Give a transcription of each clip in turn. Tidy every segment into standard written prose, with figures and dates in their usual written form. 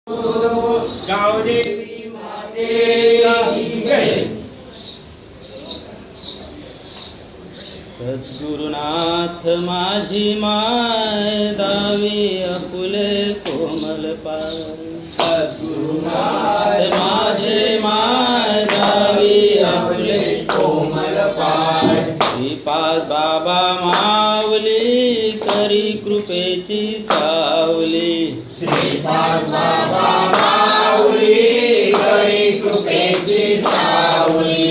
गावदेवी माते सद्गुरुनाथ माझी माय दावी आपुले कोमल पाय. सद्गुरुनाथ माझे माय दावी आपुले कोमल पाय. श्रीपाद बाबा माऊली करी कृपेची सावली. श्रीपाद बाबा माऊली करी कृपेची सावली.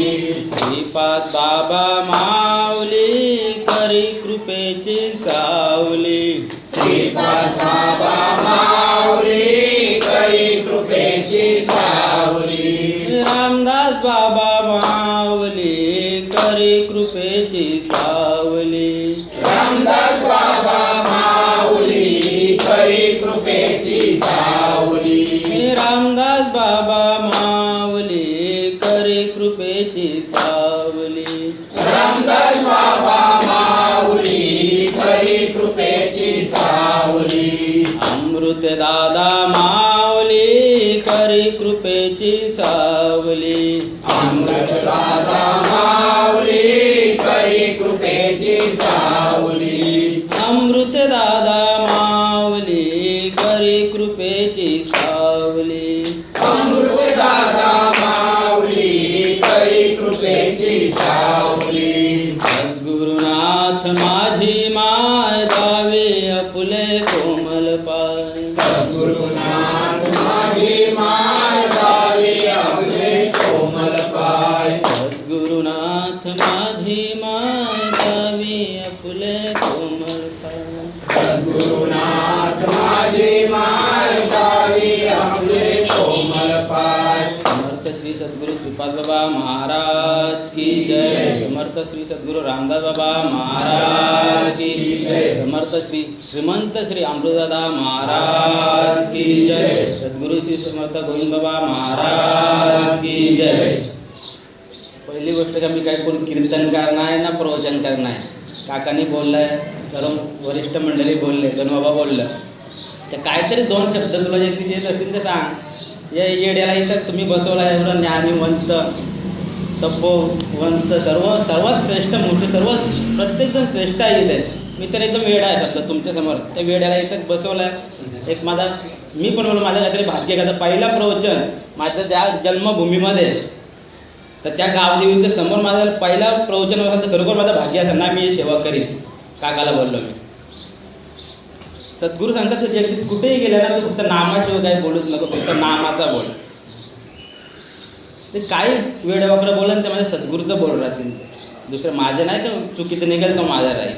श्रीपाद बाबा माऊली करी कृपेची सावली. श्रीपाद बाबा माऊली करी कृपेची सावली. रामदास बाबा माऊली करी कृपेची सावली. रामदास बाबा माऊली करी कृपेची सावली. रामदास बाबा माऊली करी कृपेची सावली. रामदास बाबा माऊली करी कृपेची सावली. अमृत दादा माऊली करी कृपेची सावली. अमृत दादा माऊली करी कृपेची सावली. अमृत दादा माऊली करी कृपेची सावली. अमृत दादा माऊली करी कृपेची सावली. सद्गुरुनाथ माझी माय दावे आपुले कोमल पाय. सद्गुरुनाथ माझी माय दावी आपुले कोमल पाय. सद्गुरुनाथ माझी माय दावी आपुले कोमल पाय. सद्गुरुनाथ माझी माय दावी आपुले कोमल पाय. समर्थ श्री सद्गुरु श्रीपाद बाबा महाराज की जय. समर्थ श्री सद्गुरु रामदास बाबा महाराज की जय. समर्थ श्री श्रीमंत श्री अमृतदादा महाराज की जय. सद्गुरु श्री समर्थ गोविंद बाबा महाराज की जय. पहिली गोष्ट का मी काय कोण कीर्तनकार नाही ना प्रवचनकार नाही. काकांनी बोललाय, सर्व वरिष्ठ मंडळी बोलले, गणबाबा बोललं, तर काहीतरी दोन शब्द तुला जे दिसत असतील ते सांग. या येड्याला इथं तुम्ही बसवला एवढं ज्ञानीवंत तपोवंत सर्वात श्रेष्ठ मोठे सर्व प्रत्येकजण श्रेष्ठ आहे इथे. मी तर एकदम वेडा आहे समजा तुमच्यासमोर. त्या वेड्याला इथं बसवला आहे. एक मी पण बोललो माझं काहीतरी भाग्य का. पहिला प्रवचन माझं त्या जन्मभूमीमध्ये, तर त्या गावदेवीच्या समोर माझं पहिला प्रवचन होतं. तर खरोखर माझं भाग्य असं ना मी सेवा करीन. काकाला बोललो मी. सद्गुरू सांगतात की जगदीश कुठेही गेले ना तर फक्त नामाशिवाय काही बोलूच नको, फक्त नामाचा बोल. ते काही वेळ वगैरे बोलन ते माझ्या सद्गुरूचं बोल राहतील. दुसरं माझं नाही का चुकीचं निघेल तो माझा राहील.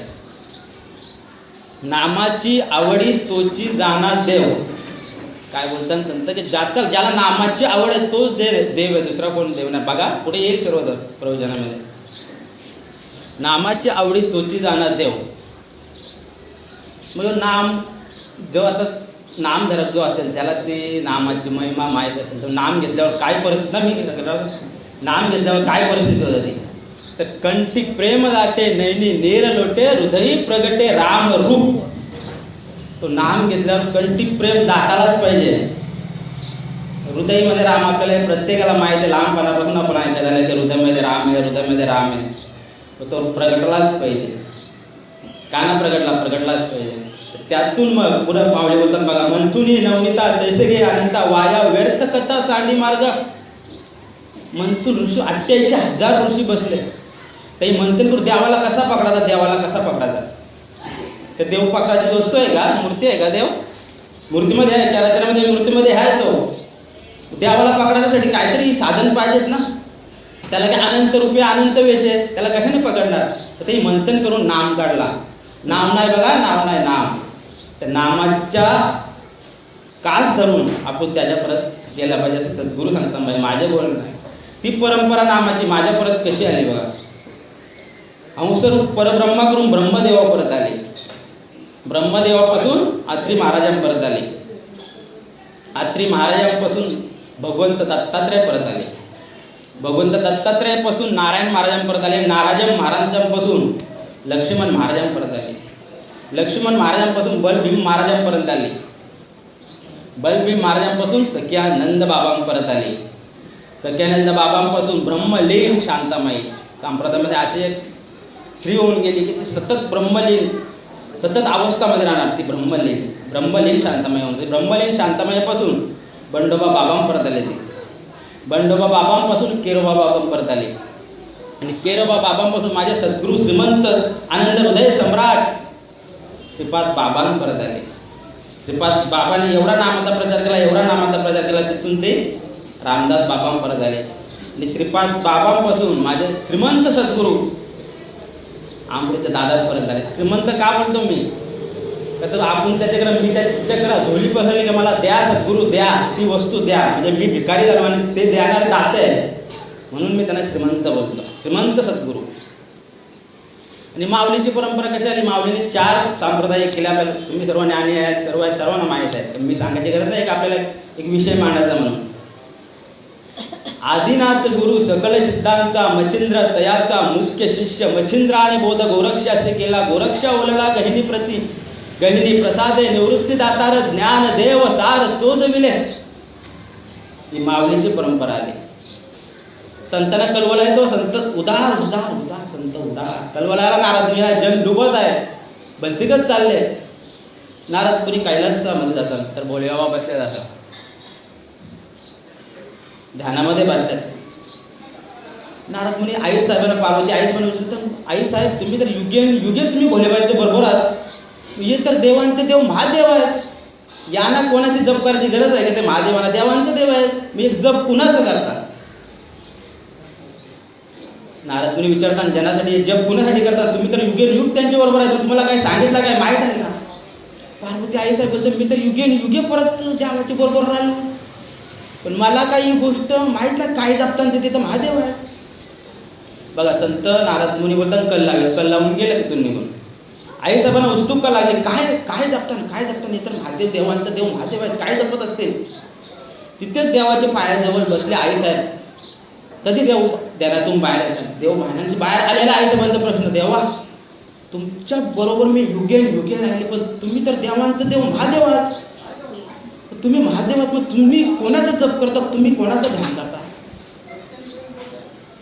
नामाची आवडी तोची जाणार देव. काय बोलतात संत की ज्याला नामाची आवड आहे तोच देव आहे, दुसरा कोण देव नाही. बघा पुढे येईल सर्व प्रवचनामध्ये. नामाची आवडी तोची जाणार देव. म्हणजे नाम जो आता नामधारक जो असेल त्याला ते नामाची महिमा माहीत असेल. तर नाम घेतल्यावर काय परिस्थिती ना मी नाम घेतल्यावर काय परिस्थिती होत होती. तर कंठी प्रेम दाटे नैनी नेर लोटे हृदयी प्रगटे राम रूप. तो नाम घेतल्यावर कंठी प्रेम दाटालाच पाहिजे. हृदयमध्ये राम आपल्याला प्रत्येकाला माहिती आहे. लहानपणापासून आपण ऐकत आलं की हृदयामध्ये राम आहे, हृदयामध्ये राम आहे. तो प्रगटलाच पाहिजे. का ना प्रगटलाच पाहिजे. त्यातून मग पुढे पावले बोलतात बघा. मंथुनी नवनीता तैसे गे अनंता वाया व्यर्थ कथा सांडी मार्ग. मंथून ऋषी 88,000 ऋषी बसले. ते मंथन करू देवाला कसा पकडायचा, देवाला कसा पकडायचा. तर देव पकडायची वस्तू आहे का, मूर्ती आहे का. देव मूर्तीमध्ये आहे, चराचरामध्ये मूर्तीमध्ये आहे. तो देवाला पकडायसाठी काहीतरी साधन पाहिजेत ना. त्याला काय अनंत रूपे अनंत वेश आहे, त्याला कशाने पकडणार. तर ते मंथन करून नाम काढला. नाम नाही बघा, नाम नाही नाम. त्या नामाच्या कास धरून आपण त्याच्या परत गेला पाहिजे असं सद्गुरू सांगतात. म्हणजे माझे बोलणं नाही. ती परंपरा नामाची माझ्या परत कशी आली बघा. हंसरूप परब्रह्मा करून ब्रह्मदेवा परत आले. ब्रह्मदेवापासून अत्री महाराजांपर्यंत आले. अत्री महाराजांपासून भगवंत दत्तात्रय परत आले. भगवंत दत्तात्रयापासून नारायण महाराजांपर्यंत आले. नारायण महाराजांपासून लक्ष्मण महाराजांपर्यंत आले. लक्ष्मण महाराजांपासून बलभीम महाराजांपर्यंत आले. बलभीम महाराजांपासून सख्यानंद बाबांपर्यंत आले. सख्यानंद बाबांपासून ब्रह्मलीन शांतामाई संप्रदायामध्ये अशी एक स्त्री होऊन गेली की ती सतत ब्रह्मलीन, सतत अवस्थामध्ये राहणार. ती ब्रह्मलीन शांतामाई होऊन ब्रह्मलीन शांतामाईपासून बंडोबा बाबांपर्यंत आले. ते बंडोबा बाबांपासून केरोबा बाबांपर्यंत आले आणि केरोबा बाबांपासून माझे सद्गुरू श्रीमंत आनंद हृदय सम्राट श्रीपाद बाबांपर्यंत आले. श्रीपाद बाबांनी एवढा नामाचा प्रचार केला, तिथून ते रामदास बाबांपर्यंत आले. आणि श्रीपाद बाबांपासून माझे श्रीमंत सद्गुरू आंबोलीच्या दादापर्यंत आले. श्रीमंत का म्हणतो मी, तर आपण त्याच्याकडे मी त्याच्याकडे झोली पसरली की मला द्या सद्गुरू द्या, ती वस्तू द्या, म्हणजे मी भिकारी झालो आणि ते देणारे दाते आहे म्हणून मी त्यांना श्रीमंत बोलतो, श्रीमंत सद्गुरू. आणि माऊलीची परंपरा कशी आली, माऊलीने 4 संप्रदाय केले. आपल्याला तुम्ही सर्व ज्ञानी आहेत, सर्वांना माहीत आहे, मी सांगायची गरज नाही. आपल्याला एक विषय मांडायचा म्हणून आदिनाथ गुरु सकल सिद्धांचा मच्छिंद्र तयाचा मुख्य शिष्य मच्छिंद्राने बोध गोरक्ष असे केला. गोरक्ष ओलला गहिनी प्रती गहिनी प्रसादे निवृत्ती दातार ज्ञान देव सार चोजविले. ही माऊलीची परंपरा आली. संतांना कलवला आहे तो संत उदार संत उदार. कलवलाला नारद मुनीला जग डुबत आहे, भलतीकच चालले. नारदपुरी कैलासामध्ये जातात तर भोले बाबा बसले जातात, ध्यानामध्ये बसल्यात. नारद मुनी आई साहेबांना पार्वती आई साहेबांना तर आई साहेब तुम्ही तर युगे तुम्ही भोलेबाबाच्या बरोबर आहात, हे तर देवांचे देव महादेव आहेत, यांना कोणाची जप करायची गरज आहे का, ते महादेवांना देवांचे देव आहेत, मी एक जप कुणाचं करता. नारद मुनी विचारतात जनासाठी जप कुणासाठी करतात, तुम्ही तर युग त्यांच्या बरोबर आहेत, तुम्हाला काही सांगितलं काय माहीत आहे का. पार्वती आई साहेब बोलतो मी तर युगे परत देवाच्या बरोबर राहिलो, पण मला काही गोष्ट माहीत नाही काय जपतात ते तर महादेव आहे. बघा संत नारद मुनी बोलतात कल लावून गेले तिथून निघून. आई साहेबांना उत्सुकता लागली, काय जपतात हे तर महादेव देवांचा देव महादेव आहेत, काय जपत असतील. तिथेच देवाच्या पायाजवळ बसले आई साहेब. कधी देव ध्यानातून बाहेर यायचं, देव भाण्याची बाहेर आलेला आई साहेबांचा प्रश्न, देवा तुमच्या बरोबर मी युगे राहिले, पण तुम्ही तर देवांचं देव महादेव आहात, तुम्ही महादेव आहात, मग तुम्ही कोणाचं जप करता, तुम्ही कोणाचं ध्यान करता.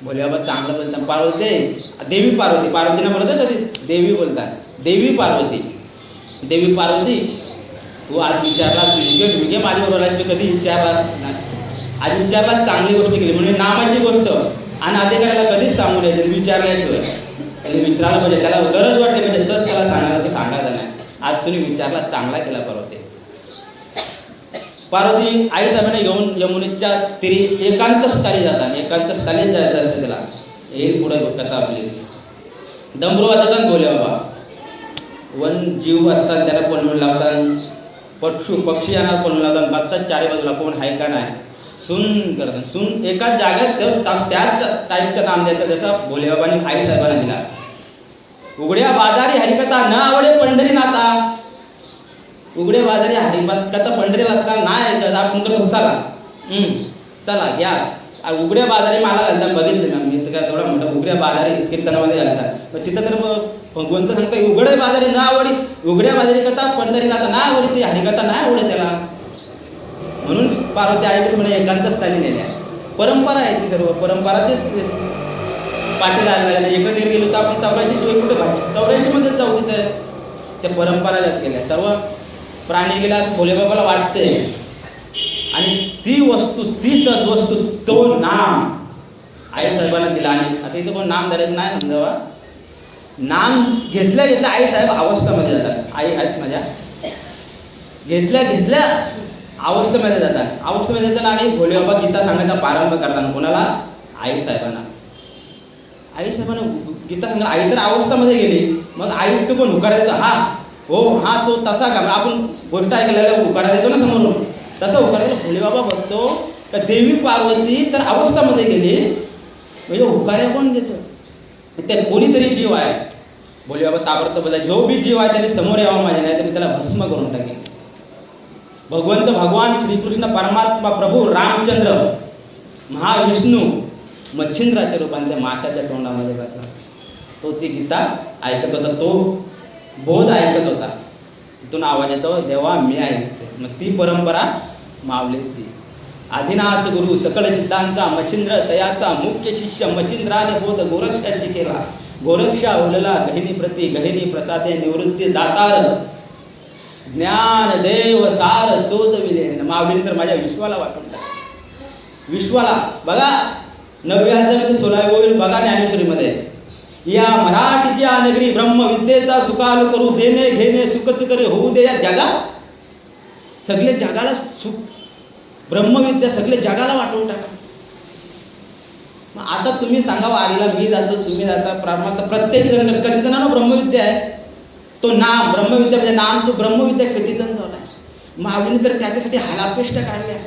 बोले बाबा चांगलं बोलतात. पार्वती देवी पार्वतीला बोलतात कधी देवी बोलतात. देवी पार्वती तू आज विचारला, तू युगे माझ्याबरोबर आलास, मी कधी विचारला आज विचारला, चांगली गोष्ट केली म्हणजे नामाची गोष्ट. आणि अधिकाऱ्याला कधीच सांगून यायचं विचारल्याशिवाय, त्याने विचारायला पाहिजे, त्याला गरज वाटली म्हणजे तस त्याला सांगायला, तर सांगायचं नाही. आज तुम्ही विचारला, चांगला केला. पार्वती आई साहेबांना घेऊन यमुनेच्या तिरी एकांत स्थळी जातात. एकांत स्थळीच जायचं असतं त्याला. येईल पुढे कथा आपली. डमरू वाजतात बोले बाबा, वन जीव असतात त्याला पळवून लावतात, पक्षी यांना पळवून लावतात, बघतात चारी बाजूला कोण आहे का नाही, सुन करतात. सुन एकाच जागेत त्याच टाईपचं नाम द्यायचं जसं भोले बाबांनी आई साहेबांना दिला. उघड्या बाजारी हरिकथा न आवडे पंढरीनाथा. उघड्या बाजारी हरिकथा पंढरी लागता नाही ऐकत आपण तर चला घ्या. उघड्या बाजारी मला घालतात बघितले ना मी, तर काय थोडा मोठा उघड्या बाजारी कीर्तनामध्ये घालतात. मग तिथं तर भगवंत सांगता उघड्या बाजारी ना आवडी, उघड्या बाजारी कथा पंढरीनाथा ना आवडी, ती हरिकथा नाही आवडे त्याला. म्हणून पार्वती आई म्हणजे एकांत स्थानी नेल्या. परंपरा आहे ती, सर्व परंपराचेच पाठी लागला. इकडे तिकडे गेलो तर आपण 84 शिवाय कुठे पाहिजे, 84 मध्येच जाऊ. तिथे त्या परंपरागत केल्या. सर्व प्राणी गेला भोलेबाबाला वाटते. आणि ती वस्तू, ती सद्वस्तू, तो नाम आई साहेबांना दिला. आणि आता इथं कोण नाम धरायचं नाही समजावा. नाम घेतल्या आई साहेब अवस्थेमध्ये जातात. आई आहेत माझ्या, घेतल्या अवस्थेमध्ये जातात. आणि भोलेबाबा गीता सांगायचा प्रारंभ करताना कोणाला, आई साहेबांना गीता सांगा. आई तर अवस्थेमध्ये गेली, मग आई तो कोण हुकारा देतो, हा तो तसा का आपण गोष्ट ऐकलेला हुकारा देतो ना समोरून, तसा हुकारा देतो. भोलेबाबा बघतो का देवी पार्वती तर अवस्थेमध्ये गेली, म्हणजे हुकाऱ्या कोण देतं, त्या कोणीतरी जीव आहे. भोलेबाबा ताबडतोब बोलला, जो बी जीव आहे त्याने समोर यावा माझ्या, नाही तर मी त्याला भस्म करून टाकेन. भगवंत भगवान श्रीकृष्ण परमात्मा प्रभू रामचंद्र महाविष्णू मच्छिंद्राच्या रूपाने त्या माशाच्या तोंडामध्ये बसला. तो ती गीता ऐकत होता, तो बोध ऐकत होता. तिथून आवाज येतो, देवा मी ऐकते. मग ती परंपरा माऊलींची. आदिनाथ गुरु सकळ सिद्धांचा मच्छिंद्र तयाचा मुख्य शिष्य मच्छिंद्राने बोध गोरक्षाशी केला. गोरक्षा उलला गहिनी प्रती गहिनी प्रसादे निवृत्ती दातार ज्ञान देव सार चोदविले. माऊलीने तर माझ्या विश्वाला वाटून टाकले. विश्वाला बघा 9व्या अध्यायामध्ये 16वी ओवी बघा ज्ञानेश्वरीमध्ये, या मराठीच्या नगरी ब्रह्मविद्येचा सुकाल करू देणे घेणे सुखच करे होऊ दे या जगा. सगळे जगाला सुख ब्रह्मविद्या सगळे जगाला वाटून टाका. मग आता तुम्ही सांगा वारीला मी जातो तुम्ही जाता परमार्थ प्रत्येक जण कधी जणांना ब्रह्मविद्या आहे. तो नाम ब्रह्मविद्या म्हणजे नाम तो ब्रह्मविद्या किती जण झाला. माऊलीने तर त्याच्यासाठी हालापेष्ट काढल्या.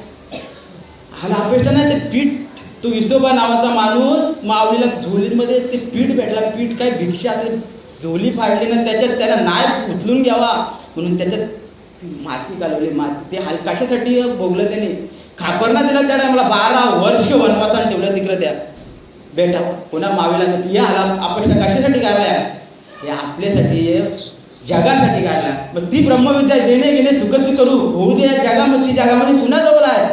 हालापेष्ट नाही ते पीठ. तो विसोबा नावाचा माणूस माऊलीला झोलीमध्ये ते पीठ भेटला. पीठ काय भिक्षा ते झोली फाडली ना त्याच्यात त्याला नाय उचलून घ्यावा म्हणून त्याच्यात माती घालवली. माती ते कशासाठी भोगलं त्याने. खापरना दिला त्या टायमाला 12 वर्ष वनवासाने ठेवलं तिकडे त्या बेटा. पुन्हा मावीला या अपेक्षा कशासाठी काढल्या. हे आपल्यासाठी जगासाठी काढल्या. मग ती ब्रह्मविद्या देणे घेणे सुखच करू होऊ दे या जगामध्ये. ती जगामध्ये पुन्हा जवळ आहे.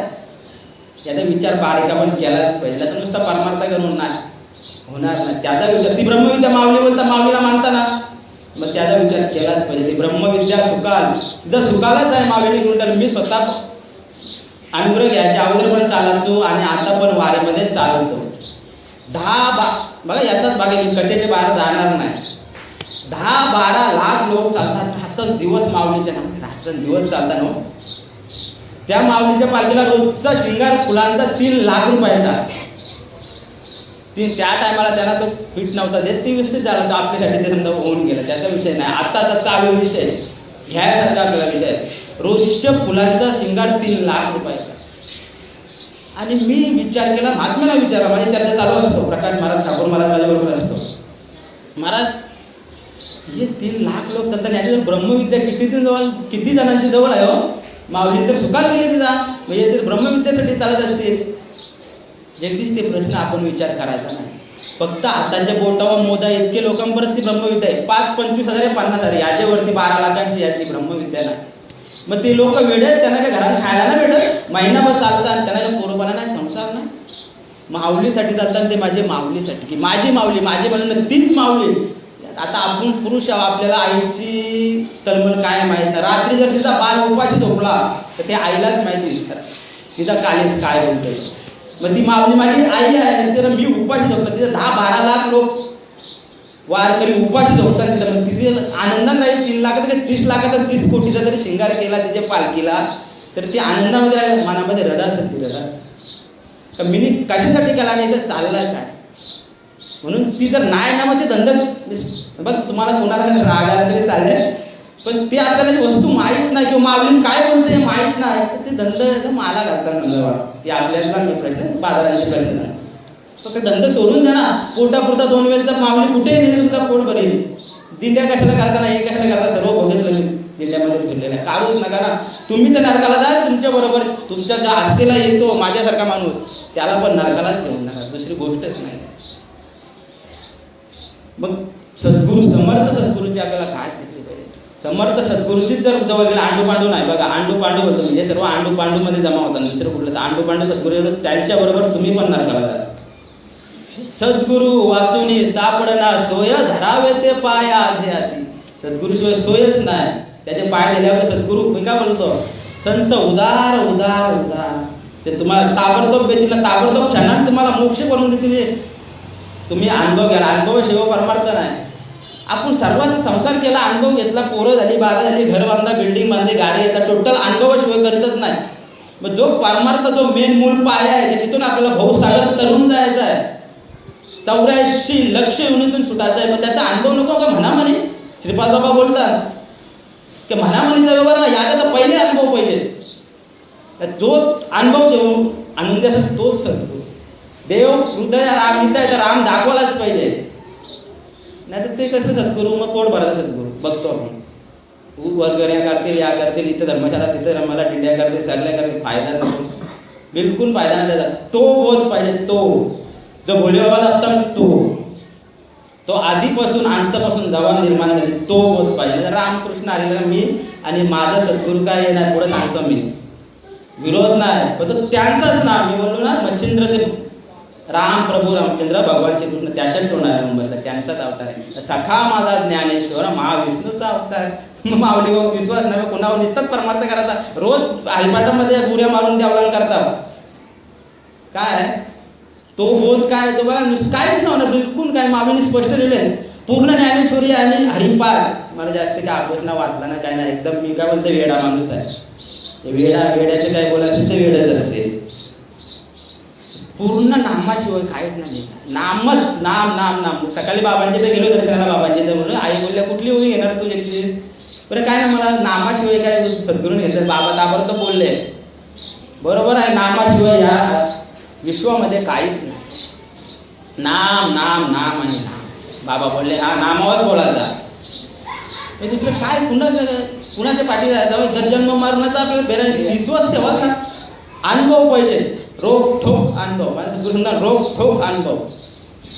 त्याचा विचार बारीक आपण केलाच पाहिजे. तर नुसता परमार्थ करून नाही होणार नाही. त्याचा विचार ती ब्रह्मविद्या माऊली बोलता माऊलीला मानताना मग त्याचा विचार केलाच पाहिजे. ती ब्रह्मविद्या सुकाल तिथं सुकालच आहे. माऊलीने गुंडल मी स्वतः अनुग्रह घ्यायच्या अगोदर पण चालायचो आणि आता पण वारीमध्ये चालवतो. बघा याचाच भाग मी कथेच्या बाहेर जाणार नाही. 10-12 लाख लोक चालतात. रात्र दिवस माऊलीच्या नावाने रात्र दिवस चालतात ना. त्या माऊलीच्या पालखीला रोजचा शिंगार फुलांचा 3 लाख रुपयाचा. त्या टायमाला त्यांना तो फिट नव्हता देत. ती विषय झाला तो आपल्यासाठी ते समजा होऊन गेला. त्याचा विषय नाही. आत्ताचा चालू विषय घ्यायसारखा आपला विषय. रोजच्या फुलांचा शिंगार 3 लाख रुपयाचा. आणि मी विचार केला महात्म्याला विचारा. माझी चर्चा चालू असतो. प्रकाश महाराज ठाकूर महाराज माझ्याबरोबर असतो. महाराज हे 3 लाख लोक चालतात. याच्या ब्रह्मविद्या किती जणांची जवळ आहे हो. माऊली तर सुकाल गेली तिचा म्हणजे ते ब्रह्मविद्यासाठी चालत असतील. जगदीश ते प्रश्न आपण विचार करायचा नाही. फक्त हाताच्या बोटावर मोजा इतके लोकांपर्यंत ती ब्रह्मविद्या आहे. 5-25,000 50,000 याच्यावरती 12 लाखांची याची ब्रह्मविद्या नाही. मग ते लोक वेडे त्यांना काय घरात खायला नाही भेटत. महिनाभर चालतात त्यांना काय पोरपणा नाही संसार नाही. माऊलीसाठी जातात ते माझे माऊलीसाठी की माझी माऊली माझी म्हणून तीच माऊली. आता आपण पुरुष आपल्याला आईची तळमळ काय माहीत नाही. रात्री जर तिचा बाल उपाशी झोपला तर ते आईलाच माहिती तिचा कालीच काय बोलतोय. मग ती माऊली माझी आई आहे. तिला मी उपाशी झोपतो. तिथे 10-12 लाख लोक वारकरी उपाशी झोपतात तिथं. मग तिथे आनंदात राहील. 3 लाखाचा काय 30 लाखाचा 30 कोटीचा जरी शिंगार केला तिच्या पालखीला तर ती आनंदामध्ये राहील. मनामध्ये रडा असेल ती रडा असेल का मी कशासाठी केला नाही तर चाललाय काय म्हणून. ती जर नाही ना मग ते धंदा बघ तुम्हाला कोणाला रागायला तरी चाललंय पण ते आपल्याला वस्तू माहीत नाही किंवा माऊली काय बोलते माहीत नाही तर ते धंद मला घालतात. धंदा ते आपल्याला मी प्रश्न बाजारांचे प्रश्न तर ते धंदा सोडून द्या ना. पोटापुरता 2 वेळचा माऊली कुठेही दिली तुमचा पोट भरेल. दिंड्या कशाला करता नाही हे कशाला करता सर्व बघितलं मी दिंड्यामध्ये फिरलेलं आहे. काढूच नका ना. तुम्ही तर नरकाला जा. तुमच्या बरोबर तुमच्या ज्या आस्थेला येतो माझ्यासारखा माणूस त्याला पण नरकालाच घेऊन नका. दुसरी गोष्टच नाही. मग सद्गुरू समर्थ सद्गुरूची आपल्याला काय घेतली पाहिजे. समर्थ सद्गुरूचीच जर जवळ गेला आंडू पांडू नाही बघा. आंडू पांडू होतं म्हणजे सर्व आंडू पांडू मध्ये जमा होतात. दुसरं कुठलं तर आंडू पांडू सद्गुरू त्यांच्या बरोबर तुम्ही पण नरकाला जा. सद्गुरू वाचुनी सापडना सोय धरावे ते पाय आधी आधी. सद्गुरू शिवाय सोयच नाही. त्याचे पाय दिल्यावर सद्गुरू मी काय बोलतो संत उदार उदार उदार ते तुम्हाला ताबडतोब भेटीला ताबडतोब क्षणात तुम्हाला मोक्ष करून देतील. तुम्ही अनुभव घ्या. अनुभव शिवाय परमार्थ नाही. आपण सर्वांचा संसार केला अनुभव घेतला पोरं झाली बारा झाली घर बांधा बिल्डिंग बांधली गाडी येतात टोटल अनुभवाशिवाय करतच नाही. मग जो परमार्थ जो मेन मूळ पाय आहे तिथून आपल्याला भाऊसागर तरुण जायचा आहे. 84 लक्ष युनितून सुटायचं आहे. मग त्याचा अनुभव नको का म्हणा म्हणे. श्रीपाद बाबा बोलतात की म्हणा म्हणीचा व्यवहार नाही याचा पहिले अनुभव पहिले जो अनुभव देऊ आणून द्यायचा तोच सद्गुरू. देव हृदय राम इथं आहे तर राम दाखवायलाच पाहिजे. नाही तर ते कसं सद्गुरू मग पोट भरायचं सद्गुरू बघतो आपण. वर्गऱ्या करतील या करतील इथं धर्मशाला तिथं रमाला टिंड्या करतील सगळ्या करतील फायदा नको. बिलकुल फायदा नाही त्याचा. तो बोध पाहिजे तो जो भोले बाबा जपतात तो आधीपासून अंतपासून जवान निर्माण झाली तो बोध पाहिजे. रामकृष्ण हरीला मी आणि माझं सद्गुरू काय येणार पुढे सांगतो मी, विरोध नाही, पण तो त्यांचंच नाव मी बोललो ना, मच्छिंद्र ते राम प्रभू रामचंद्र भगवान श्रीकृष्ण त्याच्यात होणार आहे मुंबईला, त्यांचाच अवतार आहे. सखा माझा ज्ञानेश्वर महाविष्णूचा अवतार. माऊली विश्वास नाही कोणावर निसतात परमार्थ करायचा, रोज हरिपाठामध्ये बुऱ्या मारून द्यावला करतात. काय तो बोध काय तो बघा, काहीच नव्हतं बिलकुल काय. माऊलीने स्पष्ट लिहिले पूर्ण ज्ञानेश्वरी आणि हरिपाठ. मला जास्त काय आलोचना वाचला ना काय नाही, एकदम मी काय बोलते वेडा माणूस आहे. वेड्याचे काय बोलायचं ते वेडच असते. पूर्ण नामाशिवाय काहीच नाही, नामच नाम नाम नाम. सकाळी बाबांच्या इथे गेलो दर्शनाला, बाबांच्या इथे म्हणून आई बोलल्या कुठली होई घेणार तू घेतलीस, बरं काय ना मला नामाशिवाय काय सद्गुरून घेतलं. बाबा ताबडतोब बोलले बरोबर आहे, नामाशिवाय या विश्वामध्ये काहीच नाही. नाम नाम नाम आणि नाम. बाबा बोलले हा नामावर बोलायचा, दुसरं काय कुणाच्या पाठी जायचं. जर जन्म मरणाचा आपल्याला विश्वास ठेवायचा, अनुभव पाहिजे, रोग ठोक अनुभव. मला सद्गुरूंना रोग ठोक अनुभव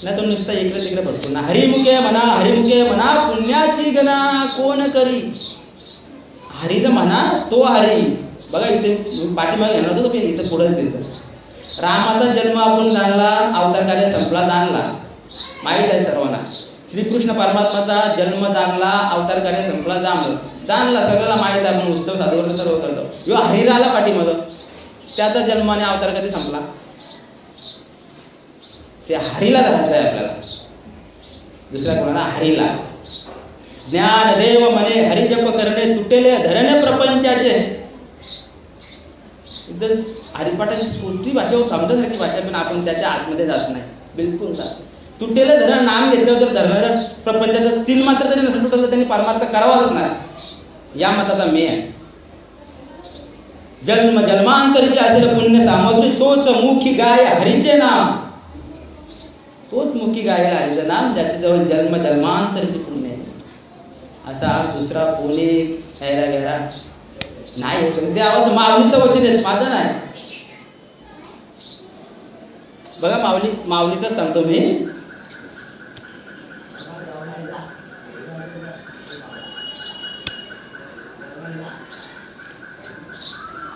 नाही तो नुसता इकडे तिकडे बसतो ना. हरिमुखे म्हणा पुण्याची गणा कोण करी. हरीचं म्हणा तो हरी. बघा इथे पाठीमागे घेणार होतो, इथं पुढेच घेतो. रामाचा जन्म आपण जाणला, अवतार कार्य संपला जाणला, माहीत आहे सर्वांना. श्रीकृष्ण परमात्माचा जन्म जाणला, अवतार कार्य संपला जाणला सगळ्याला माहीत आहे. आपण उत्सव साधू सर्व करतो. किंवा हरीला आला पाठीमागं, त्याचा जन्म आणि अवतार कधी संपला, ते हरीला धरायचं आहे आपल्याला, दुसऱ्या कोणाला. हरीला ज्ञान देव म्हणे हरिजप करणे, तुटेले धरणे प्रपंचाचे. हरिपाठाची स्फूर्ती भाषेवर समजण्यासारखी भाषा, पण आपण त्याच्या आतमध्ये जात नाही, बिलकुल जात. तुटेले धरण नाम घेतल्यावर तर धरणाच्या प्रपंचाचं तीन मात्र जरी नसेल तुटलं त्यांनी परमार्थ करावाच नाही, या मताचा मी आहे. जन्म जन्मांतरीची असेल पुण्य सामग्री, तोच मुखी गाय हरीचे नाम. तोच मुखी गाय हरीचं नाम, ज्याच्याजवळ जन्म जन्मांतरीचे पुण्य आहे. असा दुसरा कोणी घ्यायला गेला नाही होऊ शकत. ते आवाज माऊलीचं वचन आहे, माझं नाही. बघा माऊलीचं सांगतो मी.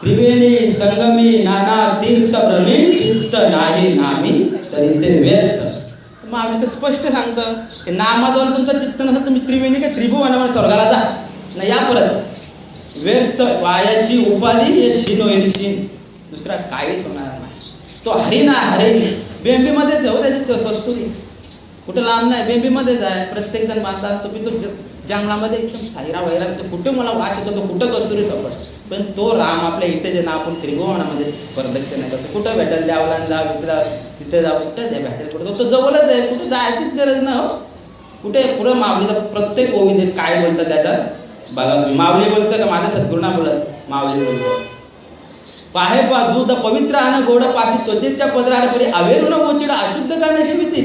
त्रिवेणी संगमी नाना तीर्थ भ्रमी, चित्त नाही नामी तरी ते व्यर्थ. माऊलीचं स्पष्ट सांगतं की नामाजवळ तुमचं चित्त नसेल तुम्ही त्रिवेणी का त्रिभुवन स्वर्गाला जा ना, या परत. व्यर्थ वायाची उपाधी शिनो शिन, दुसरा काहीच होणार नाही. तो हरी ना हरी. बेंबीमध्येच हो त्याची कस्तुरी, कुठं लांब नाही, बेंबीमध्येच आहे. प्रत्येक जण बांधतात. तुम्ही तो जंगलामध्ये एकदम सायरा वैरा, तो कुठं मला वास येतो, तो कुठं कस्तुरी सापड. पण तो राम आपल्या इथे जे ना आपण त्रिभुवनामध्ये प्रदक्षिणा करतो, कुठं भेटेल द्यावला जा, तिथे जाऊ, कुठं द्या भेटेल, कुठं तो जवळच आहे, कुठं जायचीच गरज ना हो. कुठे पुढं माऊलीचा प्रत्येक ओवी काय बोलतं त्याच्यात बघा तुम्ही. माऊली बोलतं का माझ्या सद्गुरूंना बोलत, माऊली बोलतो पाहे पा दूध पवित्र आण गोड पाशी त्वचेच्या पदराडपरी अवेरून गोचिडा अशुद्ध का नशिबिती.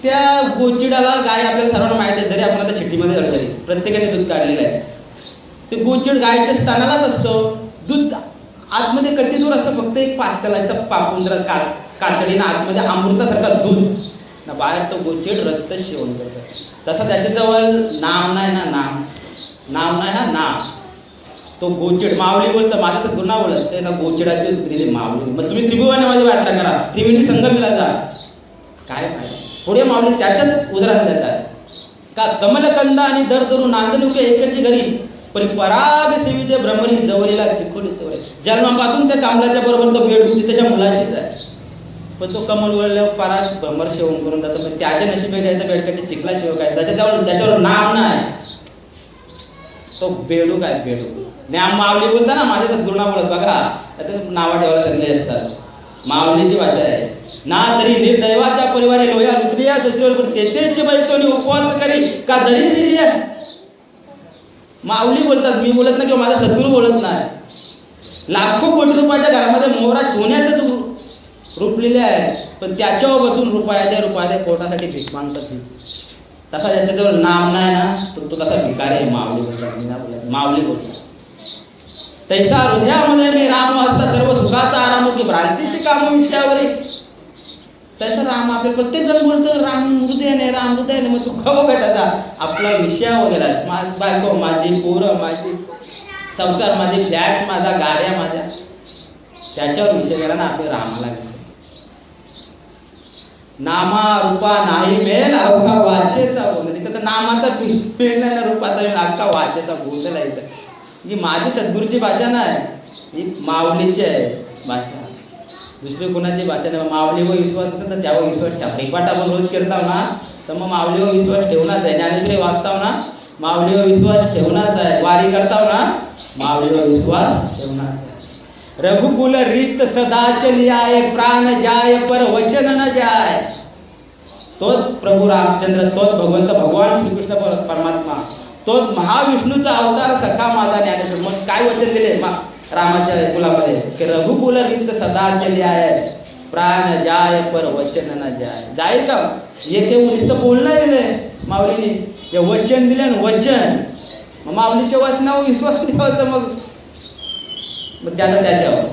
त्या गोचिडाला गाय आपल्याला सर्वांना माहिती आहे, जरी आपण आता सिटीमध्ये झालं तरी प्रत्येकाने दूध काढलेलं आहे. ते गोचिड गायच्या स्थानालाच असतो. दूध आतमध्ये किती दूर असतं, फक्त एक पातळाचं पापुंद्र कातडीनं आतमध्ये अमृतासारखा दूध ना, बाहेर तो गोचिड रक्त सेवन करतो. तसं त्याच्याजवळ नाम नाही ना, नाम नाही हा नाम. तो गोचिड माऊली बोलतं, माझ्या सद्गुरूंना बोलत ते ना, गोचिडाची दिली माऊली. मग तुम्ही त्रिभुवनामध्ये यात्रा करा, त्रिवेणी संगमीला जा, काय फायदा. पुढे माऊली त्याच्यात उदाहरण देतात का कमलकंद आणि दर धरून नांदनुके एकाची घरी, पण पराग सेवीचे भ्रमरी जवळीला चिखोली चवळे. जन्मापासून त्या कमलाच्या बरोबर तो बेड होती त्याच्या मुलाशीच आहे, पण तो कमल वळल्यावर पराग भ्रमर सेवन करून जातो. पण त्याच्या नशिबे काय तर बेडकाच्या चिखला शिव काय, त्याच्यावर नाम नाही, तो बेडू काय बेडू. माऊली बोलता ना, माझ्या सद्गुरूंना बोलत बघा, आता नावा ठेवायला लागले असतात. माऊलीची भाषा आहे ना, तरी निर्दैवाच्या परिवारी लोया रुद्रिया शस्त्रीवर तेथेच बैसोनी उपवास करी का दरिद्री. माऊली बोलतात, मी बोलत नाही किंवा माझा सद्गुरू बोलत नाही. लाखो कोटी रुपयाच्या घरामध्ये मोहरा सोन्याचंच रुपलेले आहे, पण त्याच्यावर बसून रुपयाच्या पोटासाठी भीक मागतात. तसा ज्याच्याजवळ नाम नाही ना, तो तसा भिकारी आहे. माऊली बोलतात, माऊली बोलतात तैसा हृदयामध्ये मी राम वाचता सर्व सुखाचा आराम की भ्रांतीशी काम विषयावरी. तसं राम आपले प्रत्येक जण बोलतो राम हृदयाने राम हृदयाने, मग तू खवं भेटायचा आपला विषय वगैरे माझी बायको, माझी पोरं, माझी संसार, माझी फ्लॅट, माझा गाड्या माझ्या, त्याच्यावर विषय केला ना आपल्या रामाला विषय. नामा रूपा नाही मेल अवघा वाचेचा बोल, तर नामाचा मेल नाही ना रूपाचा मेल, अख्खा वाचेचा बोलला इथं. ही माझी सद्गुरूची भाषा नाही, ही माऊलीची आहे भाषा, दुसरी कोणाची भाषा नाही. माऊलीवर विश्वास असेल तर त्यावर विश्वास ठेवा. रिपाट आपण रोज करताव ना, तर मग माऊलीवर विश्वास ठेवणाच आहे. ज्ञानेश्वरी वाचताव ना, माऊलीवर विश्वास ठेवणाच आहे. वारी करताव ना, माऊलीवर विश्वास ठेवणाच आहे. रघुकुल रीत सदा चली आए, प्राण जाय पर वचन न जाय. तोच प्रभू रामचंद्र, तोच भगवंत भगवान श्रीकृष्ण परमात्मा, तोच महाविष्णूचा अवतार सखा माझा ज्ञानेश्वर. मग काय वचन दिले रामाच्या कुलामध्ये की रघुकुल रीत सदा चली आए, प्राण जाय पर वचन न जाय. जाईल का? येते नुसतं बोलणं दिलंय माऊलीने, हे वचन दिले ना वचन. मग माऊलीच्या वचनावर विश्वास ठेवायचा. मग त्याचा त्याच्यावर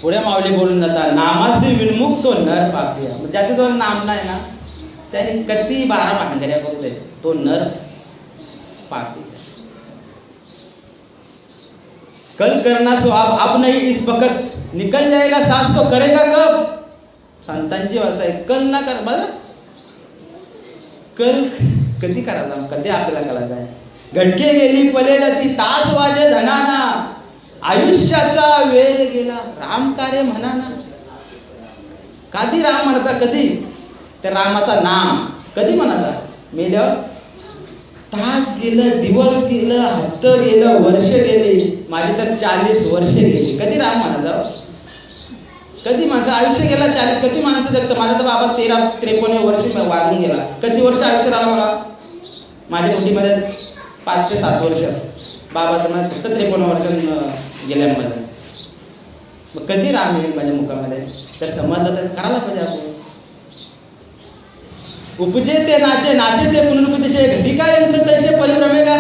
पुढे माऊली बोलून जातात, नामासी विन्मुक्त नर पापिया. मग ज्याच्याजवळ नाम नाही ना त्याने कधी 12 भांगड्या करू दे, तो नर पापी. कल करना सो अब नहीं इस वक्त, निकल जाएगा सांस तो करेगा कब. संतांची भाषा आहे, कल ना कर. बरं कल कधी करायचा, कधी आपल्याला करायचं आहे. घटके गेली पले जाती, तास वाजे धनाना, आयुष्याचा वेळ गेला राम कार्य म्हणाना. कधी राम म्हणायचा, कधी त्या रामाचा नाम कधी म्हणायचा, मेल्यावर. तास गेलं, दिवस गेलं, हप्त गेलं, वर्ष गेली, माझी तर 40 वर्ष गेली. कधी राम म्हणायचा, कधी माझं आयुष्य गेला 40. कधी माणसं जगतं, माझा तर बाबा 13-53 वर्ष वाढून गेला. कधी वर्ष आयुष्य राहिलं मला, माझ्या मुठीमध्ये 5 ते 7 वर्ष, बाबाचं मला फक्त 53 वर्ष गेल्यामध्ये. मग कधी राम येईल माझ्या मुखामध्ये, तर समजलं तर करायला पाहिजे आपण. उपजे ते नाशे, नाशे ते पुनरुपदेशे, घटिका यंत्र तैसे परिभ्रमेगा.